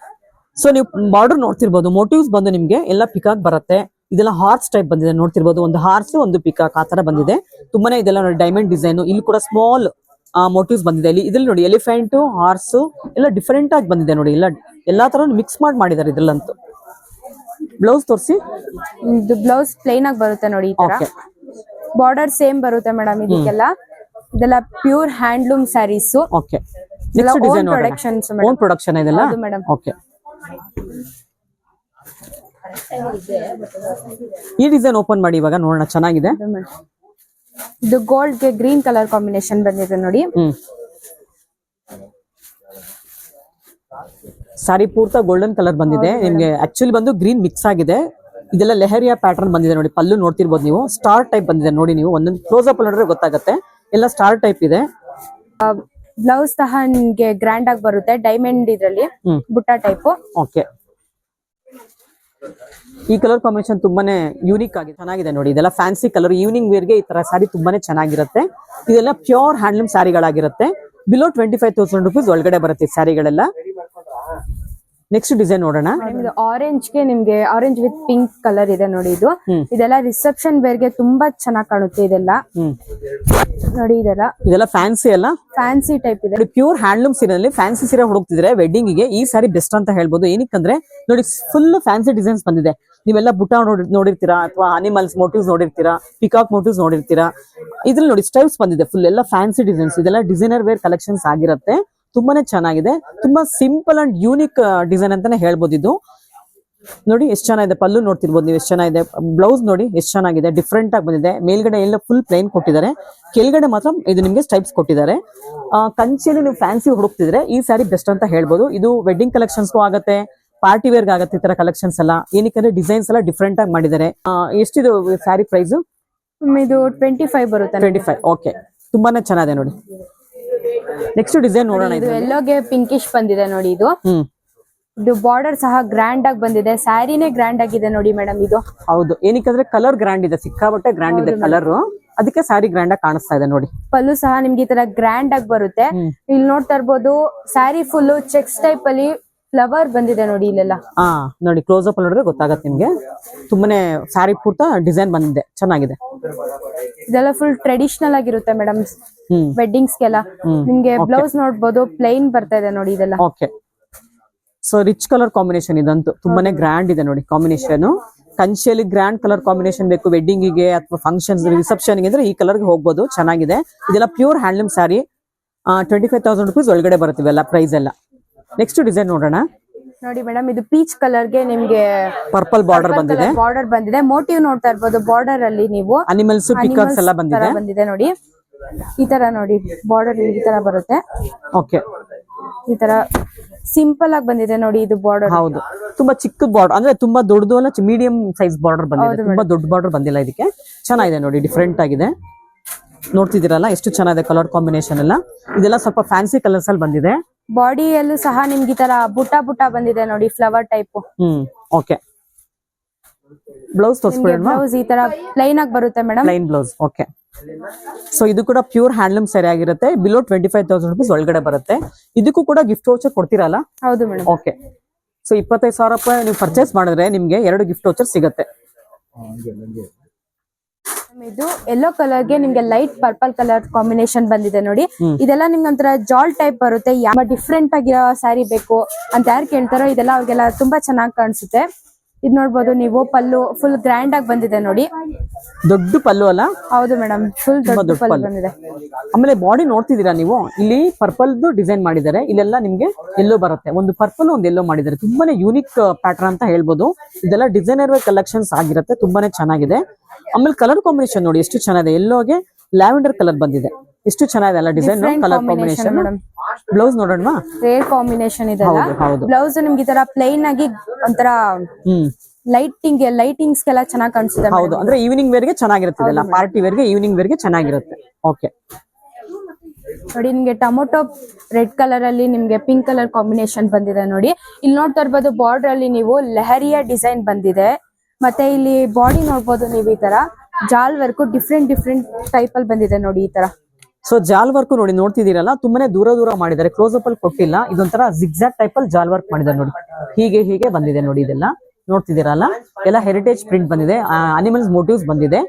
Speaker 1: ಸೊ ನೀವು ಬಾರ್ಡರ್ ನೋಡ್ತಿರ್ಬೋದು, ಮೋಟಿವ್ಸ್ ಬಂದು ನಿಮ್ಗೆ ಎಲ್ಲ ಪಿಕಾಕ್ ಬರುತ್ತೆ. ಇದೆಲ್ಲ ಹಾರ್ಸ್ ಟೈಪ್ ಬಂದಿದೆ ನೋಡ್ತಿರ್ಬೋದು, ಒಂದು ಹಾರ್ಸ್ ಒಂದು ಪಿಕಾಕ್ ಆ ತರ ಬಂದಿದೆ. ತುಂಬಾನೇ ಇದೆಲ್ಲ ನೋಡಿ ಡೈಮಂಡ್ ಡಿಸೈನ್. ಇಲ್ಲಿ ಕೂಡ ಸ್ಮಾಲ್ ಮೋಟಿವ್ಸ್ ಬಂದಿದೆ. ಇದ್ರಲ್ಲಿ ನೋಡಿ ಎಲಿಫೆಂಟ್, ಹಾರ್ಸ್ ಎಲ್ಲ ಡಿಫರೆಂಟ್ ಆಗಿ ಬಂದಿದೆ ನೋಡಿ. ಎಲ್ಲಾ ತರ ಮಿಕ್ಸ್ ಮಾಡಿದ್ದಾರೆ ಇದ್ರಲ್ಲಂತೂ. ಬ್ಲೌಸ್ ತೋರಿಸಿ.
Speaker 2: ಇದು ಬ್ಲೌಸ್ ಪ್ಲೇನ್ ಆಗಿ ಬರುತ್ತೆ ನೋಡಿ. ಈ ತರ ಬಾರ್ಡರ್ ಸೇಮ್ ಬರುತ್ತೆ ಮೇಡಮ್ ಇದಕ್ಕೆಲ್ಲ. ಇದೆಲ್ಲ pure handloom sarees.
Speaker 1: Okay, next design own production ಇದೆಲ್ಲ
Speaker 2: ಮೇಡಮ್.
Speaker 1: ಓಕೆ, ಈ ಡಿಸೈನ್ ಓಪನ್ ಮಾಡಿ ಇವಾಗ ನೋಡೋಣ, ಚೆನ್ನಾಗಿದೆ.
Speaker 2: ಇದು ಗೋಲ್ಡ್ ಗೆ ಗ್ರೀನ್ ಕಲರ್ ಕಾಂಬಿನೇಷನ್ ಬಂದಿದೆ ನೋಡಿ.
Speaker 1: ಸಾರಿ ಪೂರ್ತಿ ಗೋಲ್ಡನ್ ಕಲರ್ ಬಂದಿದೆ ನಿಮ್ಗೆ. ಆಕ್ಚುಲಿ ಬಂದು ಗ್ರೀನ್ ಮಿಕ್ಸ್ ಆಗಿದೆ. ಇದೆಲ್ಲ ಲೆಹರಿಯಾ ಪ್ಯಾಟರ್ನ್ ಬಂದಿದೆ ನೋಡಿ. ಪಲ್ಲು ನೋಡ್ತಿರ್ಬೋದು ನೀವು, ಸ್ಟಾರ್ ಟೈಪ್ ಬಂದಿದೆ ನೋಡಿ. ನೀವು ಒಂದೊಂದು ಕ್ಲೋಸ್ ಅಪ್ ನೋಡಿದ್ರೆ ಗೊತ್ತಾಗುತ್ತೆ, ಎಲ್ಲ ಸ್ಟಾರ್ ಟೈಪ್ ಇದೆ.
Speaker 2: ಬ್ಲೌಸ್ ಸಹ ನಿಮ್ಗೆ ಗ್ರ್ಯಾಂಡ್ ಆಗಿ ಬರುತ್ತೆ, ಡೈಮಂಡ್ ಇದ್ರಲ್ಲಿ ಬುಟ್ಟ ಟೈಪ್.
Speaker 1: ಓಕೆ, ಈ ಕಲರ್ ಕಾಂಬಿನೇಷನ್ ತುಂಬಾನೇ ಯೂನಿಕ್ ಆಗಿದೆ, ಚೆನ್ನಾಗಿದೆ ನೋಡಿ. ಇದೆಲ್ಲ ಫ್ಯಾನ್ಸಿ ಕಲರ್, ಈವ್ನಿಂಗ್ ವೇರ್ ಗೆ ಈ ತರ ಸ್ಯಾರಿ ತುಂಬಾನೇ ಚೆನ್ನಾಗಿರುತ್ತೆ. ಇದೆಲ್ಲ ಪ್ಯೂರ್ ಹ್ಯಾಂಡ್ಲೂಮ್ ಸ್ಯಾರಿಗಳಾಗಿರುತ್ತೆ. ಬಿಲೋ 25,000 rupees ಒಳಗಡೆ ಬರುತ್ತೆ ಸ್ಯಾರಿಗಳೆಲ್ಲ. ನೆಕ್ಸ್ಟ್ ಡಿಸೈನ್ ನೋಡೋಣ.
Speaker 2: ಆರೆಂಜ್ ಗೆ ನಿಮ್ಗೆ ಆರೆಂಜ್ ವಿತ್ ಪಿಂಕ್ ಕಲರ್ ಇದೆ ನೋಡಿ. ಇದೆಲ್ಲ ರಿಸೆಪ್ಷನ್ ವೇರ್ ಗೆ ತುಂಬಾ ಚೆನ್ನಾಗಿ ಕಾಣುತ್ತೆ. ಇದೆಲ್ಲ ನೋಡಿ, ಇದೆಲ್ಲ
Speaker 1: ಫ್ಯಾನ್ಸಿ ಅಲ್ಲ,
Speaker 2: ಫ್ಯಾನ್ಸಿ ಟೈಪ್ ಇದೆ.
Speaker 1: ಪ್ಯೂರ್ ಹ್ಯಾಂಡ್ಲೂಮ್ ಸೀರೆಯಲ್ಲಿ ಫ್ಯಾನ್ಸಿ ಸೀರೆ ಹುಡುಕ್ತಿದ್ರೆ ವೆಡ್ಡಿಂಗ್ ಗೆ ಈ ಸಾರಿ ಬೆಸ್ಟ್ ಅಂತ ಹೇಳ್ಬೋದು. ಏನಕ್ಕಂದ್ರೆ ನೋಡಿ, ಫುಲ್ ಫ್ಯಾನ್ಸಿ ಡಿಸೈನ್ಸ್ ಬಂದಿದೆ. ನೀವೆಲ್ಲ ಬುಟ್ಟ ನೋಡಿರ್ತೀರಾ, ಅಥವಾ ಅನಿಮಲ್ಸ್ ಮೋಟಿವ್ಸ್ ನೋಡಿರ್ತೀರಾ, ಪಿಕಾಕ್ ಮೋಟಿವ್ಸ್ ನೋಡಿರ್ತೀರಾ. ಇದ್ರಲ್ಲಿ ನೋಡಿ ಸ್ಟೈಲ್ಸ್ ಬಂದಿದೆ, ಫುಲ್ ಎಲ್ಲ ಫ್ಯಾನ್ಸಿ ಡಿಸೈನ್ಸ್. ಇದೆಲ್ಲ ಡಿಸೈನರ್ ವೇರ್ ಕಲೆಕ್ಷನ್ಸ್ ಆಗಿರುತ್ತೆ. ತುಂಬಾನೇ ಚೆನ್ನಾಗಿದೆ, ತುಂಬಾ ಸಿಂಪಲ್ ಅಂಡ್ ಯೂನಿಕ್ ಡಿಸೈನ್ ಅಂತಾನೆ ಹೇಳ್ಬೋದು. ಇದು ನೋಡಿ ಎಷ್ಟು ಚೆನ್ನಾಗಿದೆ. ಪಲ್ಲು ನೋಡ್ತಿರ್ಬೋದು ನೀವು, ಎಷ್ಟು ಚೆನ್ನಾಗಿದೆ. ಬ್ಲೌಸ್ ನೋಡಿ ಎಷ್ಟು ಚೆನ್ನಾಗಿದೆ, ಡಿಫ್ರೆಂಟ್ ಆಗಿ ಬಂದಿದೆ. ಮೇಲ್ಗಡೆ ಎಲ್ಲ ಫುಲ್ ಪ್ಲೈನ್ ಕೊಟ್ಟಿದ್ದಾರೆ, ಕೆಳಗಡೆ ಮಾತ್ರ ಇದು ನಿಮ್ಗೆ ಸ್ಟೈಪ್ಸ್ ಕೊಟ್ಟಿದ್ದಾರೆ. ಕಂಚಿಯಲ್ಲಿ ನೀವು ಫ್ಯಾನ್ಸಿ ಹುಡುಕ್ತಿದ್ರೆ ಈ ಸ್ಯಾರಿ ಬೆಸ್ಟ್ ಅಂತ ಹೇಳ್ಬೋದು. ಇದು ವೆಡ್ಡಿಂಗ್ ಕಲೆಕ್ಷನ್ಸ್ಗೂ ಆಗುತ್ತೆ, ಪಾರ್ಟಿ ವೇರ್ ಆಗತ್ತೆ ಈ ತರ ಕಲೆಕ್ಷನ್ಸ್ ಎಲ್ಲ. ಏನಕ್ಕೆ ಡಿಸೈನ್ಸ್ ಎಲ್ಲ ಡಿಫ್ರೆಂಟ್ ಆಗಿ ಮಾಡಿದ್ದಾರೆ. ಎಷ್ಟಿದು ಸ್ಯಾರಿ ಪ್ರೈಸ್?
Speaker 2: ಇದು 25 ಬರುತ್ತೆ.
Speaker 1: 25. ಓಕೆ, ತುಂಬಾನೇ ಚೆನ್ನಾಗಿದೆ ನೋಡಿ. ನೆಕ್ಸ್ಟ್ ಡಿಸೈನ್ ನೋಡೋಣ.
Speaker 2: ಇದು ಎಲ್ಲೋಗೆ ಪಿಂಕಿಶ್ ಬಂದಿದೆ ನೋಡಿ. ಇದು ಬಾರ್ಡರ್ ಸಹ ಗ್ರ್ಯಾಂಡ್ ಆಗಿ ಬಂದಿದೆ. ಸ್ಯಾರಿನೇ ಗ್ರ್ಯಾಂಡ್ ಆಗಿದೆ ನೋಡಿ ಮೇಡಮ್ ಇದು.
Speaker 1: ಹೌದು, ಏನಕ್ಕೆ ಕಲರ್ ಗ್ರ್ಯಾಂಡ್ ಇದೆ, ಸಿಕ್ಕಾಬಟ್ಟೆ ಗ್ರ್ಯಾಂಡ್ ಇದೆ ಕಲರ್, ಅದಕ್ಕೆ ಸ್ಯಾರಿ ಗ್ರ್ಯಾಂಡ್ ಆಗಿ ಕಾಣಿಸ್ತಾ ಇದೆ ನೋಡಿ.
Speaker 2: ಪಲ್ಲು ಸಹ ನಿಮ್ಗೆ ಈ ತರ ಗ್ರ್ಯಾಂಡ್ ಆಗಿ ಬರುತ್ತೆ. ಇಲ್ಲಿ ನೋಡ್ತಾ ಇರ್ಬೋದು ಸ್ಯಾರಿ ಫುಲ್ ಚೆಕ್ಸ್ ಟೈಪ್ ಅಲ್ಲಿ ಫ್ಲವರ್ ಬಂದಿದೆ ನೋಡಿ ಇಲ್ಲೆಲ್ಲ.
Speaker 1: ನೋಡಿ ಕ್ಲೋಸ್ ಅಪ್ ನೋಡಿದ್ರೆ ಗೊತ್ತಾಗತ್ತೆ ನಿಮ್ಗೆ. ತುಂಬಾನೇ ಸ್ಯಾರಿ ಪೂರ್ತ ಡಿಸೈನ್ ಬಂದಿದೆ, ಚೆನ್ನಾಗಿದೆ.
Speaker 2: ಇದೆಲ್ಲ ಫುಲ್ ಟ್ರೆಡಿಷನಲ್ ಆಗಿರುತ್ತೆ ಮೇಡಮ್ ವೆಡ್ಡಿಂಗ್ಸ್ ಗೆಲ್ಲ. ನಿಮ್ಗೆ ಬ್ಲೌಸ್ ನೋಡ್ಬೋದು ಪ್ಲೈನ್ ಬರ್ತಾ ಇದೆ ನೋಡಿ ಇದೆಲ್ಲ.
Speaker 1: Okay, so rich colour combination ಇದಂತೂ ತುಂಬಾನೇ ಗ್ರ್ಯಾಂಡ್ ಇದೆ ನೋಡಿ ಕಾಂಬಿನೇಷನ್. ಕಂಚಿಯಲ್ಲಿ ಗ್ರ್ಯಾಂಡ್ ಕಲರ್ ಕಾಂಬಿನೇಷನ್ ಬೇಕು ವೆಡ್ಡಿಂಗಿಗೆ ಅಥವಾ ಫಂಕ್ಷನ್ಸ್ ರಿಸೆಪ್ಷನ್ ಅಂದ್ರೆ ಈ ಕಲರ್ ಗೆ ಹೋಗ್ಬೋದು, ಚೆನ್ನಾಗಿದೆ. ಇದೆಲ್ಲ ಪ್ಯೂರ್ ಹ್ಯಾಂಡ್ಲೂಮ್ ಸ್ಯಾರಿ. 25,000 rupees ಒಳಗಡೆ ಬರುತ್ತೆ ಇವೆಲ್ಲ ಪ್ರೈಸ್ ಎಲ್ಲ. ನೆಕ್ಸ್ಟ್ ಡಿಸೈನ್ ನೋಡೋಣ.
Speaker 2: ನೋಡಿ ಮೇಡಮ್, ಇದು ಪೀಚ್ ಕಲರ್ ಗೆ ನಿಮ್ಗೆ
Speaker 1: ಪರ್ಪಲ್ ಬಾರ್ಡರ್ ಬಂದಿದೆ.
Speaker 2: ಬಾರ್ಡರ್ ಬಂದಿದೆ. ಮೋಟಿವ್ ನೋಡ್ತಾ ಇರ್ಬೋದು ಬಾರ್ಡರ್ ಅಲ್ಲಿ ನೀವು.
Speaker 1: ಅನಿಮಲ್ಸ್ ಪಿಕಾಕ್ಸ್ ಎಲ್ಲ ಬಂದಿದೆ
Speaker 2: ನೋಡಿ. ಈ ತರ ನೋಡಿ ಬಾರ್ಡರ್ ಈ ತರ ಬರುತ್ತೆ.
Speaker 1: ಓಕೆ,
Speaker 2: ಈ ತರ ಸಿಂಪಲ್ ಆಗಿ ಬಂದಿದೆ ನೋಡಿ ಇದು ಬಾರ್ಡರ್.
Speaker 1: ಹೌದು, ತುಂಬಾ ಚಿಕ್ಕ ಬಾರ್ಡರ್ ಅಂದ್ರೆ ತುಂಬಾ ದೊಡ್ಡದು ಅಲ್ಲ, ಮೀಡಿಯಂ ಸೈಜ್ ಬಾರ್ಡರ್ ಬಂದಿದೆ. ತುಂಬಾ ದೊಡ್ಡ ಬಾರ್ಡರ್ ಬಂದಿಲ್ಲ ಇದಕ್ಕೆ. ಚೆನ್ನಾಗಿದೆ ನೋಡಿ, ಡಿಫ್ರೆಂಟ್ ಆಗಿದೆ. ನೋಡ್ತಿದ್ದೀರಲ್ಲ ಎಷ್ಟು ಚೆನ್ನಾಗಿದೆ ಕಲರ್ ಕಾಂಬಿನೇಷನ್ ಎಲ್ಲ. ಇದೆಲ್ಲ ಸ್ವಲ್ಪ ಫ್ಯಾನ್ಸಿ ಕಲರ್ಸ್ ಅಲ್ಲಿ ಬಂದಿದೆ.
Speaker 2: ಬಾಡಿಯಲ್ಲೂ ಸಹ ನಿಮ್ಗೆ ಈ ತರ ಬುಟ್ಟ ಬುಟ್ಟ ಬಂದಿದೆ ನೋಡಿ, ಫ್ಲವರ್ ಟೈಪ್.
Speaker 1: ಓಕೆ, ಬ್ಲೌಸ್ ತೋರಿಸ್ಬಿಡೋಣ.
Speaker 2: ಬ್ಲೌಸ್ ಈ ತರ ಪ್ಲೈನ್ ಆಗಿ ಬರುತ್ತೆ madam.
Speaker 1: Plain blouse. Okay, so ಇದು ಕೂಡ ಪ್ಯೂರ್ ಹ್ಯಾಂಡ್ಲೂಮ್ ಸ್ಯಾರಿ ಆಗಿರುತ್ತೆ. ಬಿಲೋ 25,000 rupees ಒಳಗಡೆ ಬರುತ್ತೆ. ಇದಕ್ಕೂ ಕೂಡ ಗಿಫ್ಟ್ ವೌಚರ್ ಕೊಡ್ತೀರಲ್ಲ?
Speaker 2: ಹೌದು ಮೇಡಮ್.
Speaker 1: ಓಕೆ, ಸೊ 25,000 ರೂಪಾಯಿ ನೀವು ಪರ್ಚೇಸ್ ಮಾಡಿದ್ರೆ ನಿಮ್ಗೆ 2 ಗಿಫ್ಟ್ ವೌಚರ್ ಸಿಗುತ್ತೆ.
Speaker 2: ಇದು ಯೆಲ್ಲೋ ಕಲರ್ ಗೆ ನಿಮ್ಗೆ ಲೈಟ್ ಪರ್ಪಲ್ ಕಲರ್ ಕಾಂಬಿನೇಷನ್ ಬಂದಿದೆ ನೋಡಿ. ಇದೆಲ್ಲ ನಿಮ್ಗೆ ಒಂಥರ ಜಾಲ್ ಟೈಪ್ ಬರುತ್ತೆ. ಯಾವ ಡಿಫ್ರೆಂಟ್ ಆಗಿರೋ ಸ್ಯಾರಿ ಬೇಕು ಅಂತ ಯಾರು ಕೇಳ್ತಾರೋ ಇದೆಲ್ಲ ಅವ್ರಿಗೆಲ್ಲ ತುಂಬಾ ಚೆನ್ನಾಗಿ ಕಾಣಿಸುತ್ತೆ. ಇದ್ ನೋಡ್ಬೋದು ನೀವು, ಪಲ್ಲು ಫುಲ್ ಗ್ರ್ಯಾಂಡ್ ಆಗಿ ಬಂದಿದೆ ನೋಡಿ.
Speaker 1: ದೊಡ್ಡ ಪಲ್ಲು ಅಲ್ಲ?
Speaker 2: ಹೌದು ಮೇಡಮ್, ಫುಲ್ ದೊಡ್ಡ ಪಲ್ಲು ಬಂದಿದೆ.
Speaker 1: ಆಮೇಲೆ ಬಾಡಿ ನೋಡ್ತಿದ್ದೀರಾ ನೀವು, ಇಲ್ಲಿ ಪರ್ಪಲ್ ಡಿಸೈನ್ ಮಾಡಿದ್ದಾರೆ. ಇಲ್ಲೆಲ್ಲ ನಿಮ್ಗೆ ಎಲ್ಲೋ ಬರುತ್ತೆ. ಒಂದು ಪರ್ಪಲ್ ಒಂದು ಎಲ್ಲೋ ಮಾಡಿದ್ದಾರೆ. ತುಂಬಾನೇ ಯೂನಿಕ್ ಪ್ಯಾಟರ್ನ್ ಅಂತ ಹೇಳ್ಬೋದು. ಇದೆಲ್ಲ ಡಿಸೈನರ್ ಕಲೆಕ್ಷನ್ಸ್ ಆಗಿರುತ್ತೆ, ತುಂಬಾನೇ ಚೆನ್ನಾಗಿದೆ. ಆಮೇಲೆ ಕಲರ್ ಕಾಂಬಿನೇಷನ್ ನೋಡಿ ಎಷ್ಟು ಚೆನ್ನಾಗಿದೆ. ಎಲ್ಲೋಗೆ ಲ್ಯಾವೆಂಡರ್ ಕಲರ್ ಬಂದಿದೆ, ಎಷ್ಟು ಚೆನ್ನಾಗಿದೆ ಅಲ್ಲ ಡಿಸೈನ್, ಕಲರ್ ಕಾಂಬಿನೇಷನ್. ಬ್ಲೌಸ್ ನೋಡೋಣ.
Speaker 2: ರೇರ್ ಕಾಂಬಿನೇಷನ್ ಇದೆ. ಬ್ಲೌಸ್ ನಿಮ್ಗೆ ಈ ತರ ಪ್ಲೈನ್ ಆಗಿ ಒಂಥರ ಲೈಟಿಂಗ್ಸ್ ಗೆಲ್ಲ ಚೆನ್ನಾಗಿ ಕಾಣಿಸುತ್ತೆ.
Speaker 1: ಹೌದು, ಅಂದ್ರೆ ಈವ್ನಿಂಗ್ ವೇರ್ ಗೆ ಚೆನ್ನಾಗಿರುತ್ತೆ. ಪಾರ್ಟಿ ವೇರ್ ಗೆ, ಈವ್ನಿಂಗ್ ವೇರ್ ಗೆ ಚೆನ್ನಾಗಿರುತ್ತೆ. ಓಕೆ,
Speaker 2: ನೋಡಿ ನಿಮ್ಗೆ ಟೊಮೊಟೊ ರೆಡ್ ಕಲರ್ ಅಲ್ಲಿ ನಿಮ್ಗೆ ಪಿಂಕ್ ಕಲರ್ ಕಾಂಬಿನೇಷನ್ ಬಂದಿದೆ ನೋಡಿ. ಇಲ್ಲಿ ನೋಡ್ತಾ ಇರ್ಬೋದು ಬಾರ್ಡರ್ ಅಲ್ಲಿ ನೀವು ಲೆಹರಿಯಾ ಡಿಸೈನ್ ಬಂದಿದೆ. ಮತ್ತೆ ಇಲ್ಲಿ ಬಾಡಿ ನೋಡ್ಬೋದು ನೀವು, ಈ ತರ ಜಾಲ್ ವರ್ಕ್ ಡಿಫ್ರೆಂಟ್ ಟೈಪ್ ಅಲ್ಲಿ ಬಂದಿದೆ ನೋಡಿ ಈ ತರ.
Speaker 1: ಸೊ ಜಾಲ್ ವರ್ಕ್ ನೋಡಿ, ನೋಡ್ತಿದ್ದೀರಲ್ಲ ತುಂಬಾನೇ ದೂರ ಮಾಡಿದ್ದಾರೆ, ಕ್ಲೋಸ್ ಅಪ್ ಅಲ್ಲಿ ಕೊಟ್ಟಿಲ್ಲ. ಇದೊಂಥರ ಜಿಗ್ಜಾಗ್ ಟೈಪ್ ಅಲ್ಲಿ ಜಾಲ್ ವರ್ಕ್ ಮಾಡಿದ್ದಾರೆ ನೋಡಿ. ಹೀಗೆ ಬಂದಿದೆ ನೋಡಿ. ಇದೆಲ್ಲ ನೋಡ್ತಿದ್ದೀರಲ್ಲ, ಎಲ್ಲ ಹೆರಿಟೇಜ್ ಪ್ರಿಂಟ್ ಬಂದಿದೆ, ಅನಿಮಲ್ಸ್ ಮೋಟಿವ್ಸ್ ಬಂದಿದೆ.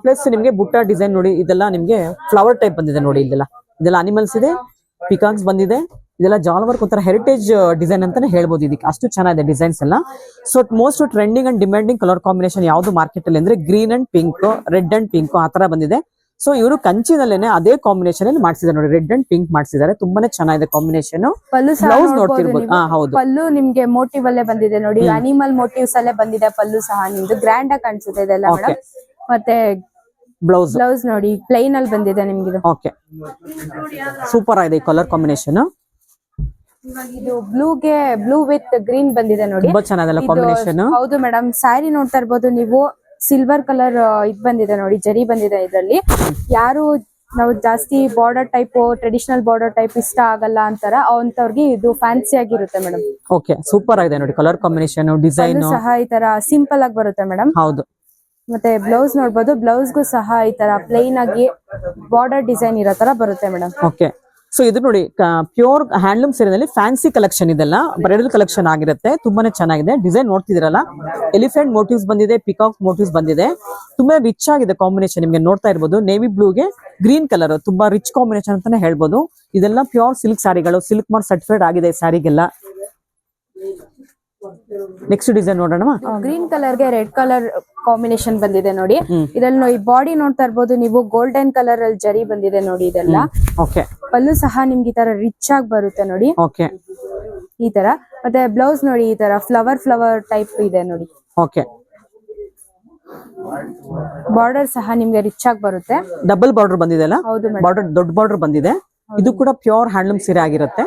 Speaker 1: ಪ್ಲಸ್ ನಿಮ್ಗೆ ಬುಟ್ಟ ಡಿಸೈನ್ ನೋಡಿ, ಇದೆಲ್ಲ ನಿಮ್ಗೆ ಫ್ಲವರ್ ಟೈಪ್ ಬಂದಿದೆ ನೋಡಿ. ಇದೆಲ್ಲ ಅನಿಮಲ್ಸ್ ಇದೆ, ಪಿಕಾಕ್ಸ್ ಬಂದಿದೆ. ಇದೆಲ್ಲ ಜಾಲ್ ವರ್ಕ್ ಒಂಥರ ಹೆರಿಟೇಜ್ ಡಿಸೈನ್ ಅಂತಾನೆ ಹೇಳ್ಬೋದು. ಇದಕ್ಕೆ ಅಷ್ಟು ಚೆನ್ನಾಗಿದೆ ಡಿಸೈನ್ಸ್ ಎಲ್ಲ. So most trending and demanding colour combination ಯಾವ್ದು ಮಾರ್ಕೆಟ್ ಅಲ್ಲಿ ಅಂದ್ರೆ green and pink, red and pink ಆ ತರ ಬಂದಿದೆ. ಸೊ ಇವರು ಕಂಚಿನಲ್ಲೇನೆ ಅದೇ ಕಾಂಬಿನೇಷನ್ ಅಲ್ಲಿ ಮಾಡಿಸಿದ್ದಾರೆ ನೋಡಿ, ರೆಡ್ ಅಂಡ್ ಪಿಂಕ್ ಮಾಡಿಸಿದ್ದಾರೆ. ತುಂಬಾನೇ ಚೆನ್ನಾಗಿದೆ ಕಾಂಬಿನೇಷನ್. ಬ್ಲೌಸ್ ನೋಡ್ತಿರ್ಬೋದು. ಹೌದು,
Speaker 2: ಪಲ್ಲು ನಿಮ್ಗೆ ಮೋಟಿವ್ ಅಲ್ಲೇ ಬಂದಿದೆ ನೋಡಿ, ಅನಿಮಲ್ ಮೋಟಿವ್ಸ್ ಅಲ್ಲೇ ಬಂದಿದೆ. ಪಲ್ಲು ಸಹ ನಿಮ್ದು ಗ್ರ್ಯಾಂಡ್ ಆಗಿ ಕಾಣಿಸುತ್ತೆ ಇದೆಲ್ಲ ಮೇಡಮ್. ಮತ್ತೆ ಬ್ಲೌಸ್ ನೋಡಿ ಪ್ಲೈನ್ ಅಲ್ಲಿ ಬಂದಿದೆ ನಿಮ್ಗೆ.
Speaker 1: ಓಕೆ, ಸೂಪರ್ ಆಗಿದೆ ಈ ಕಲರ್ ಕಾಂಬಿನೇಷನ್.
Speaker 2: ಇದು ಬ್ಲೂ ವಿತ್ ಗ್ರೀನ್ ಬಂದಿದೆ ನೋಡಿ,
Speaker 1: ತುಂಬಾ ಚೆನ್ನಾಗಿದೆ ಕಾಂಬಿನೇಷನ್.
Speaker 2: ಹೌದು ಮೇಡಮ್, ಸ್ಯಾರಿ ನೋಡ್ತಾ ಇರ್ಬೋದು ನೀವು, ಸಿಲ್ವರ್ ಕಲರ್ ಇದ್ ಬಂದಿದೆ ನೋಡಿ, ಜರಿ ಬಂದಿದೆ ಇದರಲ್ಲಿ. ಯಾರು ನಾವು ಜಾಸ್ತಿ border type, traditional border type ಇಷ್ಟ ಆಗಲ್ಲ ಅಂತಾರ ಅಂತವ್ರಿಗೆ ಇದು ಫ್ಯಾನ್ಸಿ ಆಗಿರುತ್ತೆ ಮೇಡಮ್.
Speaker 1: ಓಕೆ, ಸೂಪರ್ ಆಗಿದೆ ನೋಡಿ ಕಲರ್ ಕಾಂಬಿನೇಷನ್, ಡಿಸೈನ್
Speaker 2: ಸಹ ಈ ತರ ಸಿಂಪಲ್ ಆಗಿ ಬರುತ್ತೆ ಮೇಡಮ್.
Speaker 1: ಹೌದು,
Speaker 2: ಮತ್ತೆ ಬ್ಲೌಸ್ ನೋಡ್ಬೋದು, ಬ್ಲೌಸ್ಗೂ ಸಹ ಈ ತರ ಪ್ಲೈನ್ ಆಗಿ ಬಾರ್ಡರ್ ಡಿಸೈನ್ ಇರೋ ತರ ಬರುತ್ತೆ ಮೇಡಮ್.
Speaker 1: ಓಕೆ, ಸೊ ಇದು ನೋಡಿ ಪ್ಯೂರ್ ಹ್ಯಾಂಡ್ಲೂಮ್ ಸೀರೆನಲ್ಲಿ ಫ್ಯಾನ್ಸಿ ಕಲೆಕ್ಷನ್ ಇದೆಲ್ಲ ಬ್ರೈಡಲ್ ಕಲೆಕ್ಷನ್ ಆಗಿರುತ್ತೆ. ತುಂಬಾನೇ ಚೆನ್ನಾಗಿದೆ ಡಿಸೈನ್. ನೋಡ್ತಿದಿರಲ್ಲ, ಎಲಿಫೆಂಟ್ ಮೋಟಿವ್ಸ್ ಬಂದಿದೆ, ಪಿಕಾಕ್ ಮೋಟಿವ್ಸ್ ಬಂದಿದೆ. ತುಂಬಾ ರಿಚ್ ಆಗಿದೆ ಕಾಂಬಿನೇಷನ್. ನಿಮ್ಗೆ ನೋಡ್ತಾ ಇರ್ಬೋದು, ನೇವಿ ಬ್ಲೂಗೆ ಗ್ರೀನ್ ಕಲರ್ ತುಂಬಾ ರಿಚ್ ಕಾಂಬಿನೇಷನ್ ಅಂತಾನೆ ಹೇಳ್ಬೋದು. ಇದೆಲ್ಲ ಪ್ಯೂರ್ ಸಿಲ್ಕ್ ಸ್ಯಾರಿಗಳು, ಸಿಲ್ಕ್ ಮಾರ್ಕ್ ಸರ್ಟಿಫೈಡ್ ಆಗಿದೆ ಈ ಸ್ಯಾರಿಗೆಲ್ಲ. ನೆಕ್ಸ್ಟ್ ಡಿಸೈನ್ ನೋಡೋಣ.
Speaker 2: ಗ್ರೀನ್ ಕಲರ್ ಗೆ ರೆಡ್ ಕಲರ್ ಕಾಂಬಿನೇಷನ್ ಬಂದಿದೆ ನೋಡಿ. ಇದರಲ್ಲಿ ಬಾಡಿ ನೋಡ್ತಾ ಇರ್ಬೋದು ನೀವು, ಗೋಲ್ಡನ್ ಕಲರ್ ಅಲ್ಲಿ ಜರಿ ಬಂದಿದೆ ನೋಡಿ ಇದೆಲ್ಲ.
Speaker 1: ಓಕೆ,
Speaker 2: ಪಲ್ಲು ಸಹ ನಿಮ್ಗೆ ಈ ತರ ರಿಚ್ ಆಗಿ ಬರುತ್ತೆ ನೋಡಿ.
Speaker 1: ಓಕೆ,
Speaker 2: ಈ ತರ. ಮತ್ತೆ ಬ್ಲೌಸ್ ನೋಡಿ ಈ ತರ ಫ್ಲವರ್ ಟೈಪ್ ಇದೆ ನೋಡಿ.
Speaker 1: ಓಕೆ,
Speaker 2: ಬಾರ್ಡರ್ ಸಹ ನಿಮ್ಗೆ ರಿಚ್ ಆಗಿ ಬರುತ್ತೆ.
Speaker 1: ಡಬಲ್ ಬಾರ್ಡರ್ ಬಂದಿದೆ ಅಲ್ಲ?
Speaker 2: ಹೌದು,
Speaker 1: ಬಾರ್ಡರ್ ದೊಡ್ಡ ಬಾರ್ಡರ್ ಬಂದಿದೆ. ಇದು ಕೂಡ ಪ್ಯೂರ್ ಹ್ಯಾಂಡ್ಲೂಮ್ ಸೀರೆ ಆಗಿರುತ್ತೆ.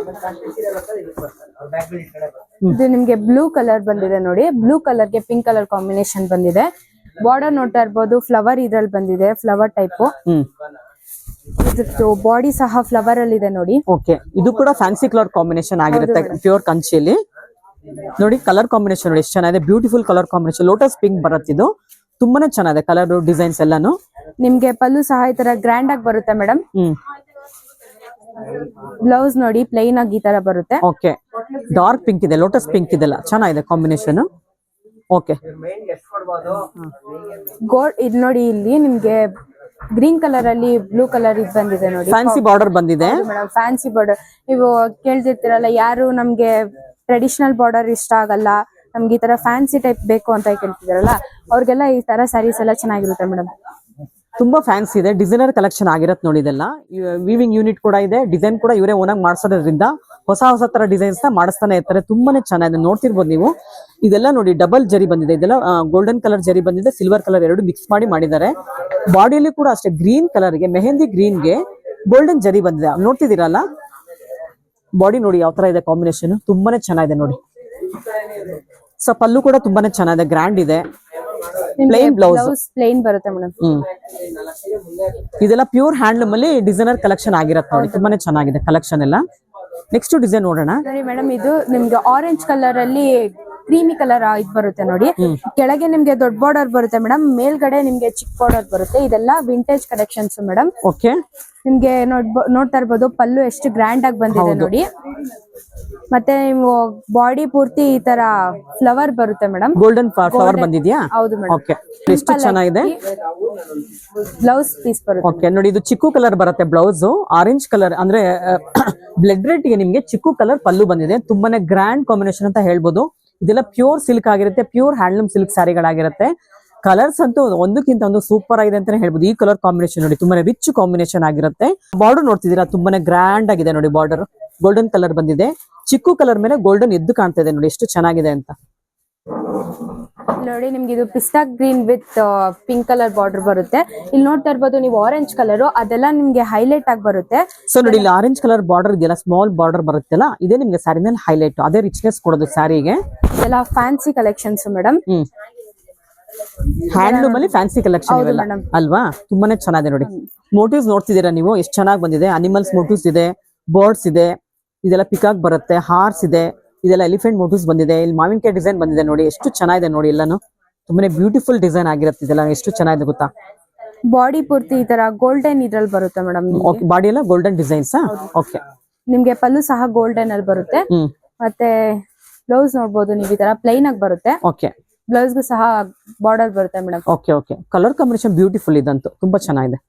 Speaker 2: ಇದು ನಿಮ್ಗೆ ಬ್ಲೂ ಕಲರ್ ಬಂದಿದೆ ನೋಡಿ, ಬ್ಲೂ ಕಲರ್ಗೆ ಪಿಂಕ್ ಕಲರ್ ಕಾಂಬಿನೇಷನ್ ಬಂದಿದೆ. ಬಾರ್ಡರ್ ನೋಡ್ತಾ ಇರ್ಬೋದು, ಫ್ಲವರ್ ಇದ್ರಲ್ಲಿ ಬಂದಿದೆ, ಫ್ಲವರ್ ಟೈಪ್. ಇದ್ರದ್ದು ಬಾಡಿ ಸಹ ಫ್ಲವರ್ ಅಲ್ಲಿ ಇದೆ ನೋಡಿ.
Speaker 1: ಓಕೆ, ಇದು ಕೂಡ ಫ್ಯಾನ್ಸಿ ಕಲರ್ ಕಾಂಬಿನೇಷನ್ ಆಗಿರುತ್ತೆ, ಪ್ಯೂರ್ ಕಂಚಿಯಲ್ಲಿ. ನೋಡಿ ಕಲರ್ ಕಾಂಬಿನೇಷನ್ ನೋಡಿ ಎಷ್ಟು ಚೆನ್ನಾಗಿದೆ, beautiful colour combination. Lotus pink ಬರುತ್ತೆ, ಇದು ತುಂಬಾನೇ ಚೆನ್ನಾಗಿದೆ ಕಲರ್ ಡಿಸೈನ್ಸ್ ಎಲ್ಲಾನು.
Speaker 2: ನಿಮ್ಗೆ ಪಲ್ಲು ಸಹ ಈ ತರ ಗ್ರ್ಯಾಂಡ್ ಆಗಿ ಬರುತ್ತೆ ಮೇಡಮ್. ಬ್ಲೌಸ್ ನೋಡಿ ಪ್ಲೈನ್ ಆಗಿ ಈ ತರ ಬರುತ್ತೆ.
Speaker 1: ಓಕೆ, ಡಾರ್ಕ್ ಪಿಂಕ್ ಇದೆ, ಲೋಟಸ್ ಪಿಂಕ್ ಇದೆಲ್ಲ ಚೆನ್ನಾಗಿದೆ ಕಾಂಬಿನೇಷನ್. ಓಕೆ,
Speaker 2: ಗೋಲ್ಡ್ ಇದು ನೋಡಿ, ಇಲ್ಲಿ ನಿಮ್ಗೆ ಗ್ರೀನ್ ಕಲರ್ ಅಲ್ಲಿ ಬ್ಲೂ ಕಲರ್ ಇದು ಬಂದಿದೆ ನೋಡಿ,
Speaker 1: ಫ್ಯಾನ್ಸಿ ಬಾರ್ಡರ್ ಬಂದಿದೆ
Speaker 2: ಮೇಡಮ್. ಫ್ಯಾನ್ಸಿ ಬಾರ್ಡರ್ ನೀವು ಕೇಳ್ತಿರ್ತೀರಲ್ಲ, ಯಾರು ನಮ್ಗೆ ಟ್ರೆಡಿಷನಲ್ ಬಾರ್ಡರ್ ಇಷ್ಟ ಆಗಲ್ಲ, ನಮ್ಗೆ ಈ ತರ ಫ್ಯಾನ್ಸಿ ಟೈಪ್ ಬೇಕು ಅಂತ ಕೇಳ್ತಿದಾರಲ್ಲ, ಅವ್ರಿಗೆಲ್ಲ ಈ ತರ ಸ್ಯಾರೀಸ್ ಎಲ್ಲ ಚೆನ್ನಾಗಿರುತ್ತೆ ಮೇಡಮ್.
Speaker 1: ತುಂಬಾ ಫ್ಯಾನ್ಸಿ ಇದೆ, ಡಿಸೈನರ್ ಕಲೆಕ್ಷನ್ ಆಗಿರತ್ತೆ ನೋಡಿ. ಇದೆಲ್ಲ ವೀವಿಂಗ್ ಯೂನಿಟ್ ಕೂಡ ಇದೆ, ಡಿಸೈನ್ ಕೂಡ ಇವರೇ ಓನಾಗಿ ಮಾಡಿಸೋದ್ರಿಂದ ಹೊಸ ಹೊಸ ತರ ಡಿಸೈನ್ಸ್ ನ ಮಾಡಿಸ್ತಾನೆ ಇರ್ತಾರೆ. ತುಂಬಾನೇ ಚೆನ್ನಾಗಿದೆ, ನೋಡ್ತಿರ್ಬೋದು ನೀವು. ಇದೆಲ್ಲ ನೋಡಿ ಡಬಲ್ ಜರಿ ಬಂದಿದೆ, ಇದೆಲ್ಲ ಗೋಲ್ಡನ್ ಕಲರ್ ಜರಿ ಬಂದಿದೆ, ಸಿಲ್ವರ್ ಕಲರ್ ಎರಡು ಮಿಕ್ಸ್ ಮಾಡಿದ್ದಾರೆ. ಬಾಡಿಯಲ್ಲಿ ಕೂಡ ಅಷ್ಟೇ ಗ್ರೀನ್ ಕಲರ್ಗೆ, ಮೆಹಂದಿ ಗ್ರೀನ್ಗೆ ಗೋಲ್ಡನ್ ಜರಿ ಬಂದಿದೆ, ನೋಡ್ತಿದ್ದೀರಲ್ಲ. ಬಾಡಿ ನೋಡಿ ಯಾವ ತರ ಇದೆ ಕಾಂಬಿನೇಷನ್, ತುಂಬಾನೇ ಚೆನ್ನಾಗಿದೆ ನೋಡಿ. ಸೊ ಪಲ್ಲು ಕೂಡ ತುಂಬಾನೇ ಚೆನ್ನಾಗಿದೆ, ಗ್ರ್ಯಾಂಡ್ ಇದೆ. ಪ್ಲೇನ್ ಬ್ಲೌಸ್
Speaker 2: ಪ್ಲೇನ್ ಬರುತ್ತೆ ಮೇಡಮ್.
Speaker 1: ಇದೆಲ್ಲ ಪ್ಯೂರ್ ಹ್ಯಾಂಡ್ಲೂಮ್ ಅಲ್ಲಿ ಡಿಸೈನರ್ ಕಲೆಕ್ಷನ್ ಆಗಿರತ್ತೆ ನೋಡಿ, ತುಂಬಾನೇ ಚೆನ್ನಾಗಿದೆ ಕಲೆಕ್ಷನ್ ಎಲ್ಲ. ನೆಕ್ಸ್ಟ್ ಡಿಸೈನ್ ನೋಡೋಣ.
Speaker 2: ನೋಡಿ ಮೇಡಮ್, ಇದು ನಿಮ್ಗೆ ಆರೆಂಜ್ ಕಲರ್ ಅಲ್ಲಿ ಕ್ರೀಮಿ ಕಲರ್ ಇದು ಬರುತ್ತೆ ನೋಡಿ. ಕೆಳಗೆ ನಿಮ್ಗೆ ದೊಡ್ಡ ಬಾರ್ಡರ್ ಬರುತ್ತೆ ಮೇಡಮ್, ಮೇಲ್ಗಡೆ ನಿಮ್ಗೆ ಚಿಕ್ಕ ಬಾರ್ಡರ್ ಬರುತ್ತೆ. ಇದೆಲ್ಲ ವಿಂಟೇಜ್ ಕಲೆಕ್ಷನ್ಸ್ ಮೇಡಮ್.
Speaker 1: ಓಕೆ,
Speaker 2: ನಿಮ್ಗೆ ನೋಡ್ತಾ ಇರ್ಬೋದು ಪಲ್ಲು ಎಷ್ಟು ಗ್ರ್ಯಾಂಡ್ ಆಗಿ ಬಂದಿದೆ ನೋಡಿ. ಮತ್ತೆ ನೀವು ಬಾಡಿ ಪೂರ್ತಿ ಈ ತರ ಫ್ಲವರ್ ಬರುತ್ತೆ ಮೇಡಮ್,
Speaker 1: ಗೋಲ್ಡನ್ ಫ್ಲವರ್ ಬಂದಿದ್ಯಾ?
Speaker 2: ಹೌದು ಮೇಡಮ್.
Speaker 1: ಓಕೆ, ಎಷ್ಟು ಚೆನ್ನಾಗಿದೆ.
Speaker 2: ಬ್ಲೌಸ್ ಪೀಸ್ ಬರುತ್ತೆ.
Speaker 1: ಓಕೆ ನೋಡಿ, ಇದು ಚಿಕ್ಕು ಕಲರ್ ಬರುತ್ತೆ ಬ್ಲೌಸ್, ಆರೆಂಜ್ ಕಲರ್ ಅಂದ್ರೆ ಬ್ಲಡ್ ರೆಡ್ ಗೆ ನಿಮ್ಗೆ ಚಿಕ್ಕು ಕಲರ್ ಪಲ್ಲು ಬಂದಿದೆ. ತುಂಬಾನೇ ಗ್ರ್ಯಾಂಡ್ ಕಾಂಬಿನೇಷನ್ ಅಂತ ಹೇಳ್ಬೋದು. ಇದೆಲ್ಲ ಪ್ಯೂರ್ ಸಿಲ್ಕ್ ಆಗಿರುತ್ತೆ, ಪ್ಯೂರ್ ಹ್ಯಾಂಡ್ಲೂಮ್ ಸಿಲ್ಕ್ ಸ್ಯಾರಿಗಳಾಗಿರುತ್ತೆ. ಕಲರ್ಸ್ ಅಂತೂ ಒಂದಕ್ಕಿಂತ ಒಂದು ಸೂಪರ್ ಆಗಿದೆ ಅಂತಾನೆ ಹೇಳ್ಬೋದು. ಈ ಕಲರ್ ಕಾಂಬಿನೇಷನ್ ನೋಡಿ ತುಂಬಾನೇ ರಿಚ್ ಕಾಂಬಿನೇಷನ್ ಆಗಿರುತ್ತೆ. ಬಾರ್ಡರ್ ನೋಡ್ತಿದ್ದೀರಾ, ತುಂಬಾನೇ ಗ್ರ್ಯಾಂಡ್ ಆಗಿದೆ ನೋಡಿ. ಬಾರ್ಡರ್ ಗೋಲ್ಡನ್ ಕಲರ್ ಬಂದಿದೆ, ಚಿಕ್ಕು ಕಲರ್ ಮೇಲೆ ಗೋಲ್ಡನ್ ಎದ್ದು ಕಾಣ್ತಾ ಇದೆ ನೋಡಿ, ಎಷ್ಟು ಚೆನ್ನಾಗಿದೆ ಅಂತ.
Speaker 2: ನೋಡಿ ನಿಮ್ಗೆ ಇದು ಪಿಸ್ತಾ green with pink colour border ಬರುತ್ತೆ. ಇಲ್ಲಿ ನೋಡ್ತಾ ಇರ್ಬೋದು ನೀವು ಆರೆಂಜ್ ಕಲರ್, ಅದೆಲ್ಲ ನಿಮ್ಗೆ ಹೈಲೈಟ್ ಆಗಿ ಬರುತ್ತೆ.
Speaker 1: ಸೊ ನೋಡಿ, ಇಲ್ಲಿ ಆರೆಂಜ್ ಕಲರ್ ಬಾರ್ಡರ್ ಇದೆಯಲ್ಲ, ಸ್ಮಾಲ್ ಬಾರ್ಡರ್ ಬರುತ್ತಲ್ಲ, ಇದೇ ನಿಮ್ಗೆ ಸ್ಯಾರಿ ಮೇಲೆ ಹೈಲೈಟ್, ಅದೇ ರಿಚ್ನೆಸ್ ಕೊಡೋದು ಸ್ಯಾರಿಗೆ.
Speaker 2: ಇದೆಲ್ಲ ಫ್ಯಾನ್ಸಿ ಕಲೆಕ್ಷನ್ಸ್ ಮೇಡಮ್.
Speaker 1: ಹ್ಯಾಂಡ್ಲೂಮ್ ಅಲ್ಲಿ ಫ್ಯಾನ್ಸಿ ಕಲೆಕ್ಷನ್ ಅಲ್ವಾ, ತುಂಬಾನೇ ಚೆನ್ನಾಗಿದೆ ನೋಡಿ. ಮೋಟಿವ್ಸ್ ನೋಡ್ತಿದ್ದೀರಾ ನೀವು, ಎಷ್ಟು ಚೆನ್ನಾಗಿ ಬಂದಿದೆ. ಅನಿಮಲ್ಸ್ ಮೋಟಿವ್ಸ್ ಇದೆ, ಬರ್ಡ್ಸ್ ಇದೆ, ಇದೆಲ್ಲ ಪಿಕಾಕ್ ಬರುತ್ತೆ, ಹಾರ್ಸ್ ಇದೆ, ಇದೆಲ್ಲ ಎಲಿಫೆಂಟ್ ಮೋಟಿವ್ಸ್ ಬಂದಿದೆ. ಇಲ್ಲಿ ಮಾವಿನಕಾಯಿ ಡಿಸೈನ್ ಬಂದಿದೆ ನೋಡಿ, ಎಷ್ಟು ಚೆನ್ನಾಗಿದೆ ನೋಡಿ. ಎಲ್ಲಾನು ತುಂಬಾನೇ ಬ್ಯೂಟಿಫುಲ್ ಡಿಸೈನ್ ಆಗಿರುತ್ತೆ. ಇದೆಲ್ಲ ಎಷ್ಟು ಚೆನ್ನಾಗಿದೆ ಗೊತ್ತಾ.
Speaker 2: ಬಾಡಿ ಪೂರ್ತಿ ಈ ತರ ಗೋಲ್ಡನ್ ಇದ್ರಲ್ಲಿ ಬರುತ್ತೆ ಮೇಡಮ್.
Speaker 1: ಬಾಡಿ ಎಲ್ಲ ಗೋಲ್ಡನ್ ಡಿಸೈನ್ಸ್. ಓಕೆ,
Speaker 2: ನಿಮ್ಗೆ ಪಲ್ಲು ಸಹ ಗೋಲ್ಡನ್ ಅಲ್ಲಿ ಬರುತ್ತೆ. ಮತ್ತೆ ಬ್ಲೌಸ್ ನೋಡ್ಬೋದು ನೀವು, ಈ ತರ ಪ್ಲೈನ್ ಆಗಿ ಬರುತ್ತೆ.
Speaker 1: ಓಕೆ,
Speaker 2: ಬ್ಲೌಸ್ಗೂ ಸಹ ಬಾರ್ಡರ್ ಬರುತ್ತೆ madam.
Speaker 1: Okay okay, colour combination beautiful ಇದಂತೂ ತುಂಬಾ ಚೆನ್ನಾಗಿದೆ.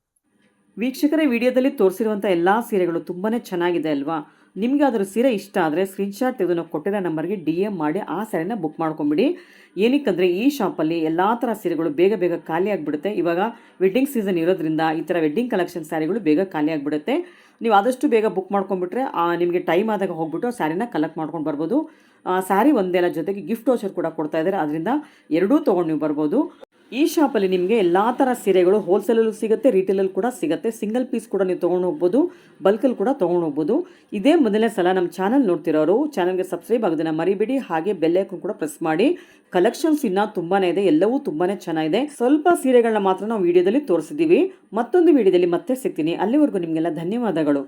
Speaker 1: ವೀಕ್ಷಕರೇ, ವಿಡಿಯೋದಲ್ಲಿ ತೋರಿಸಿರುವಂಥ ಎಲ್ಲ ಸೀರೆಗಳು ತುಂಬಾನೇ ಚೆನ್ನಾಗಿದೆ ಅಲ್ವಾ. ನಿಮಗೆ ಅದರ ಸೀರೆ ಇಷ್ಟ ಆದರೆ ಸ್ಕ್ರೀನ್ಶಾಟ್ ತೆಗೆದು ನಾವು ಕೊಟ್ಟಿರೋ ನಂಬರ್ಗೆ DM ಮಾಡಿ ಆ ಸೀರೆನ ಬುಕ್ ಮಾಡ್ಕೊಂಬಿಡಿ. ಏನಕ್ಕಂದರೆ ಈ ಶಾಪಲ್ಲಿ ಎಲ್ಲ ಥರ ಸೀರೆಗಳು ಬೇಗ ಬೇಗ ಖಾಲಿ ಆಗಿಬಿಡುತ್ತೆ. ಇವಾಗ ವೆಡ್ಡಿಂಗ್ ಸೀಸನ್ ಇರೋದ್ರಿಂದ ಈ ಥರ ವೆಡ್ಡಿಂಗ್ ಕಲೆಕ್ಷನ್ ಸ್ಯಾರಿಗಳು ಬೇಗ ಖಾಲಿ ಆಗಿಬಿಡುತ್ತೆ. ನೀವು ಆದಷ್ಟು ಬೇಗ ಬುಕ್ ಮಾಡ್ಕೊಂಡ್ಬಿಟ್ರೆ ನಿಮಗೆ ಟೈಮ್ ಆದಾಗ ಹೋಗ್ಬಿಟ್ಟು ಸ್ಯಾರಿನ ಕಲೆಕ್ಟ್ ಮಾಡ್ಕೊಂಡು ಬರ್ಬೋದು. ಸ್ಯಾರಿ ಒಂದೇ ಅಲ್ಲ, ಜೊತೆಗೆ ಗಿಫ್ಟ್ ವೋಚರ್ ಕೂಡ ಕೊಡ್ತಾ ಇದ್ದಾರೆ, ಅದರಿಂದ ಎರಡೂ ತೊಗೊಂಡು ನೀವು ಬರ್ಬೋದು. ಈ ಶಾಪಲ್ಲಿ ನಿಮಗೆ ಎಲ್ಲ ಥರ ಸೀರೆಗಳು ಹೋಲ್ಸೇಲಲ್ಲೂ ಸಿಗುತ್ತೆ, ರಿಟೇಲಲ್ಲಿ ಕೂಡ ಸಿಗುತ್ತೆ. ಸಿಂಗಲ್ ಪೀಸ್ ಕೂಡ ನೀವು ತೊಗೊಂಡು ಹೋಗ್ಬೋದು, ಬಲ್ಕಲ್ಲಿ ಕೂಡ ತೊಗೊಂಡು ಹೋಗ್ಬೋದು. ಇದೇ ಮೊದಲನೇ ಸಲ ನಮ್ಮ ಚಾನಲ್ ನೋಡ್ತಿರೋರು ಚಾನಲ್ಗೆ ಸಬ್ಸ್ಕ್ರೈಬ್ ಆಗೋದನ್ನ ಮರಿಬೇಡಿ. ಹಾಗೆ ಬೆಲ್ ಐಕಾನ್ ಕೂಡ ಪ್ರೆಸ್ ಮಾಡಿ. ಕಲೆಕ್ಷನ್ಸ್ ಇನ್ನೂ ತುಂಬಾ ಇದೆ, ಎಲ್ಲವೂ ತುಂಬಾ ಚೆನ್ನಾಗಿದೆ. ಸ್ವಲ್ಪ ಸೀರೆಗಳನ್ನ ಮಾತ್ರ ನಾವು ವಿಡಿಯೋದಲ್ಲಿ ತೋರಿಸಿದ್ದೀವಿ. ಮತ್ತೊಂದು ವಿಡಿಯೋದಲ್ಲಿ ಮತ್ತೆ ಸಿಗ್ತೀನಿ. ಅಲ್ಲಿವರೆಗೂ ನಿಮಗೆಲ್ಲ ಧನ್ಯವಾದಗಳು.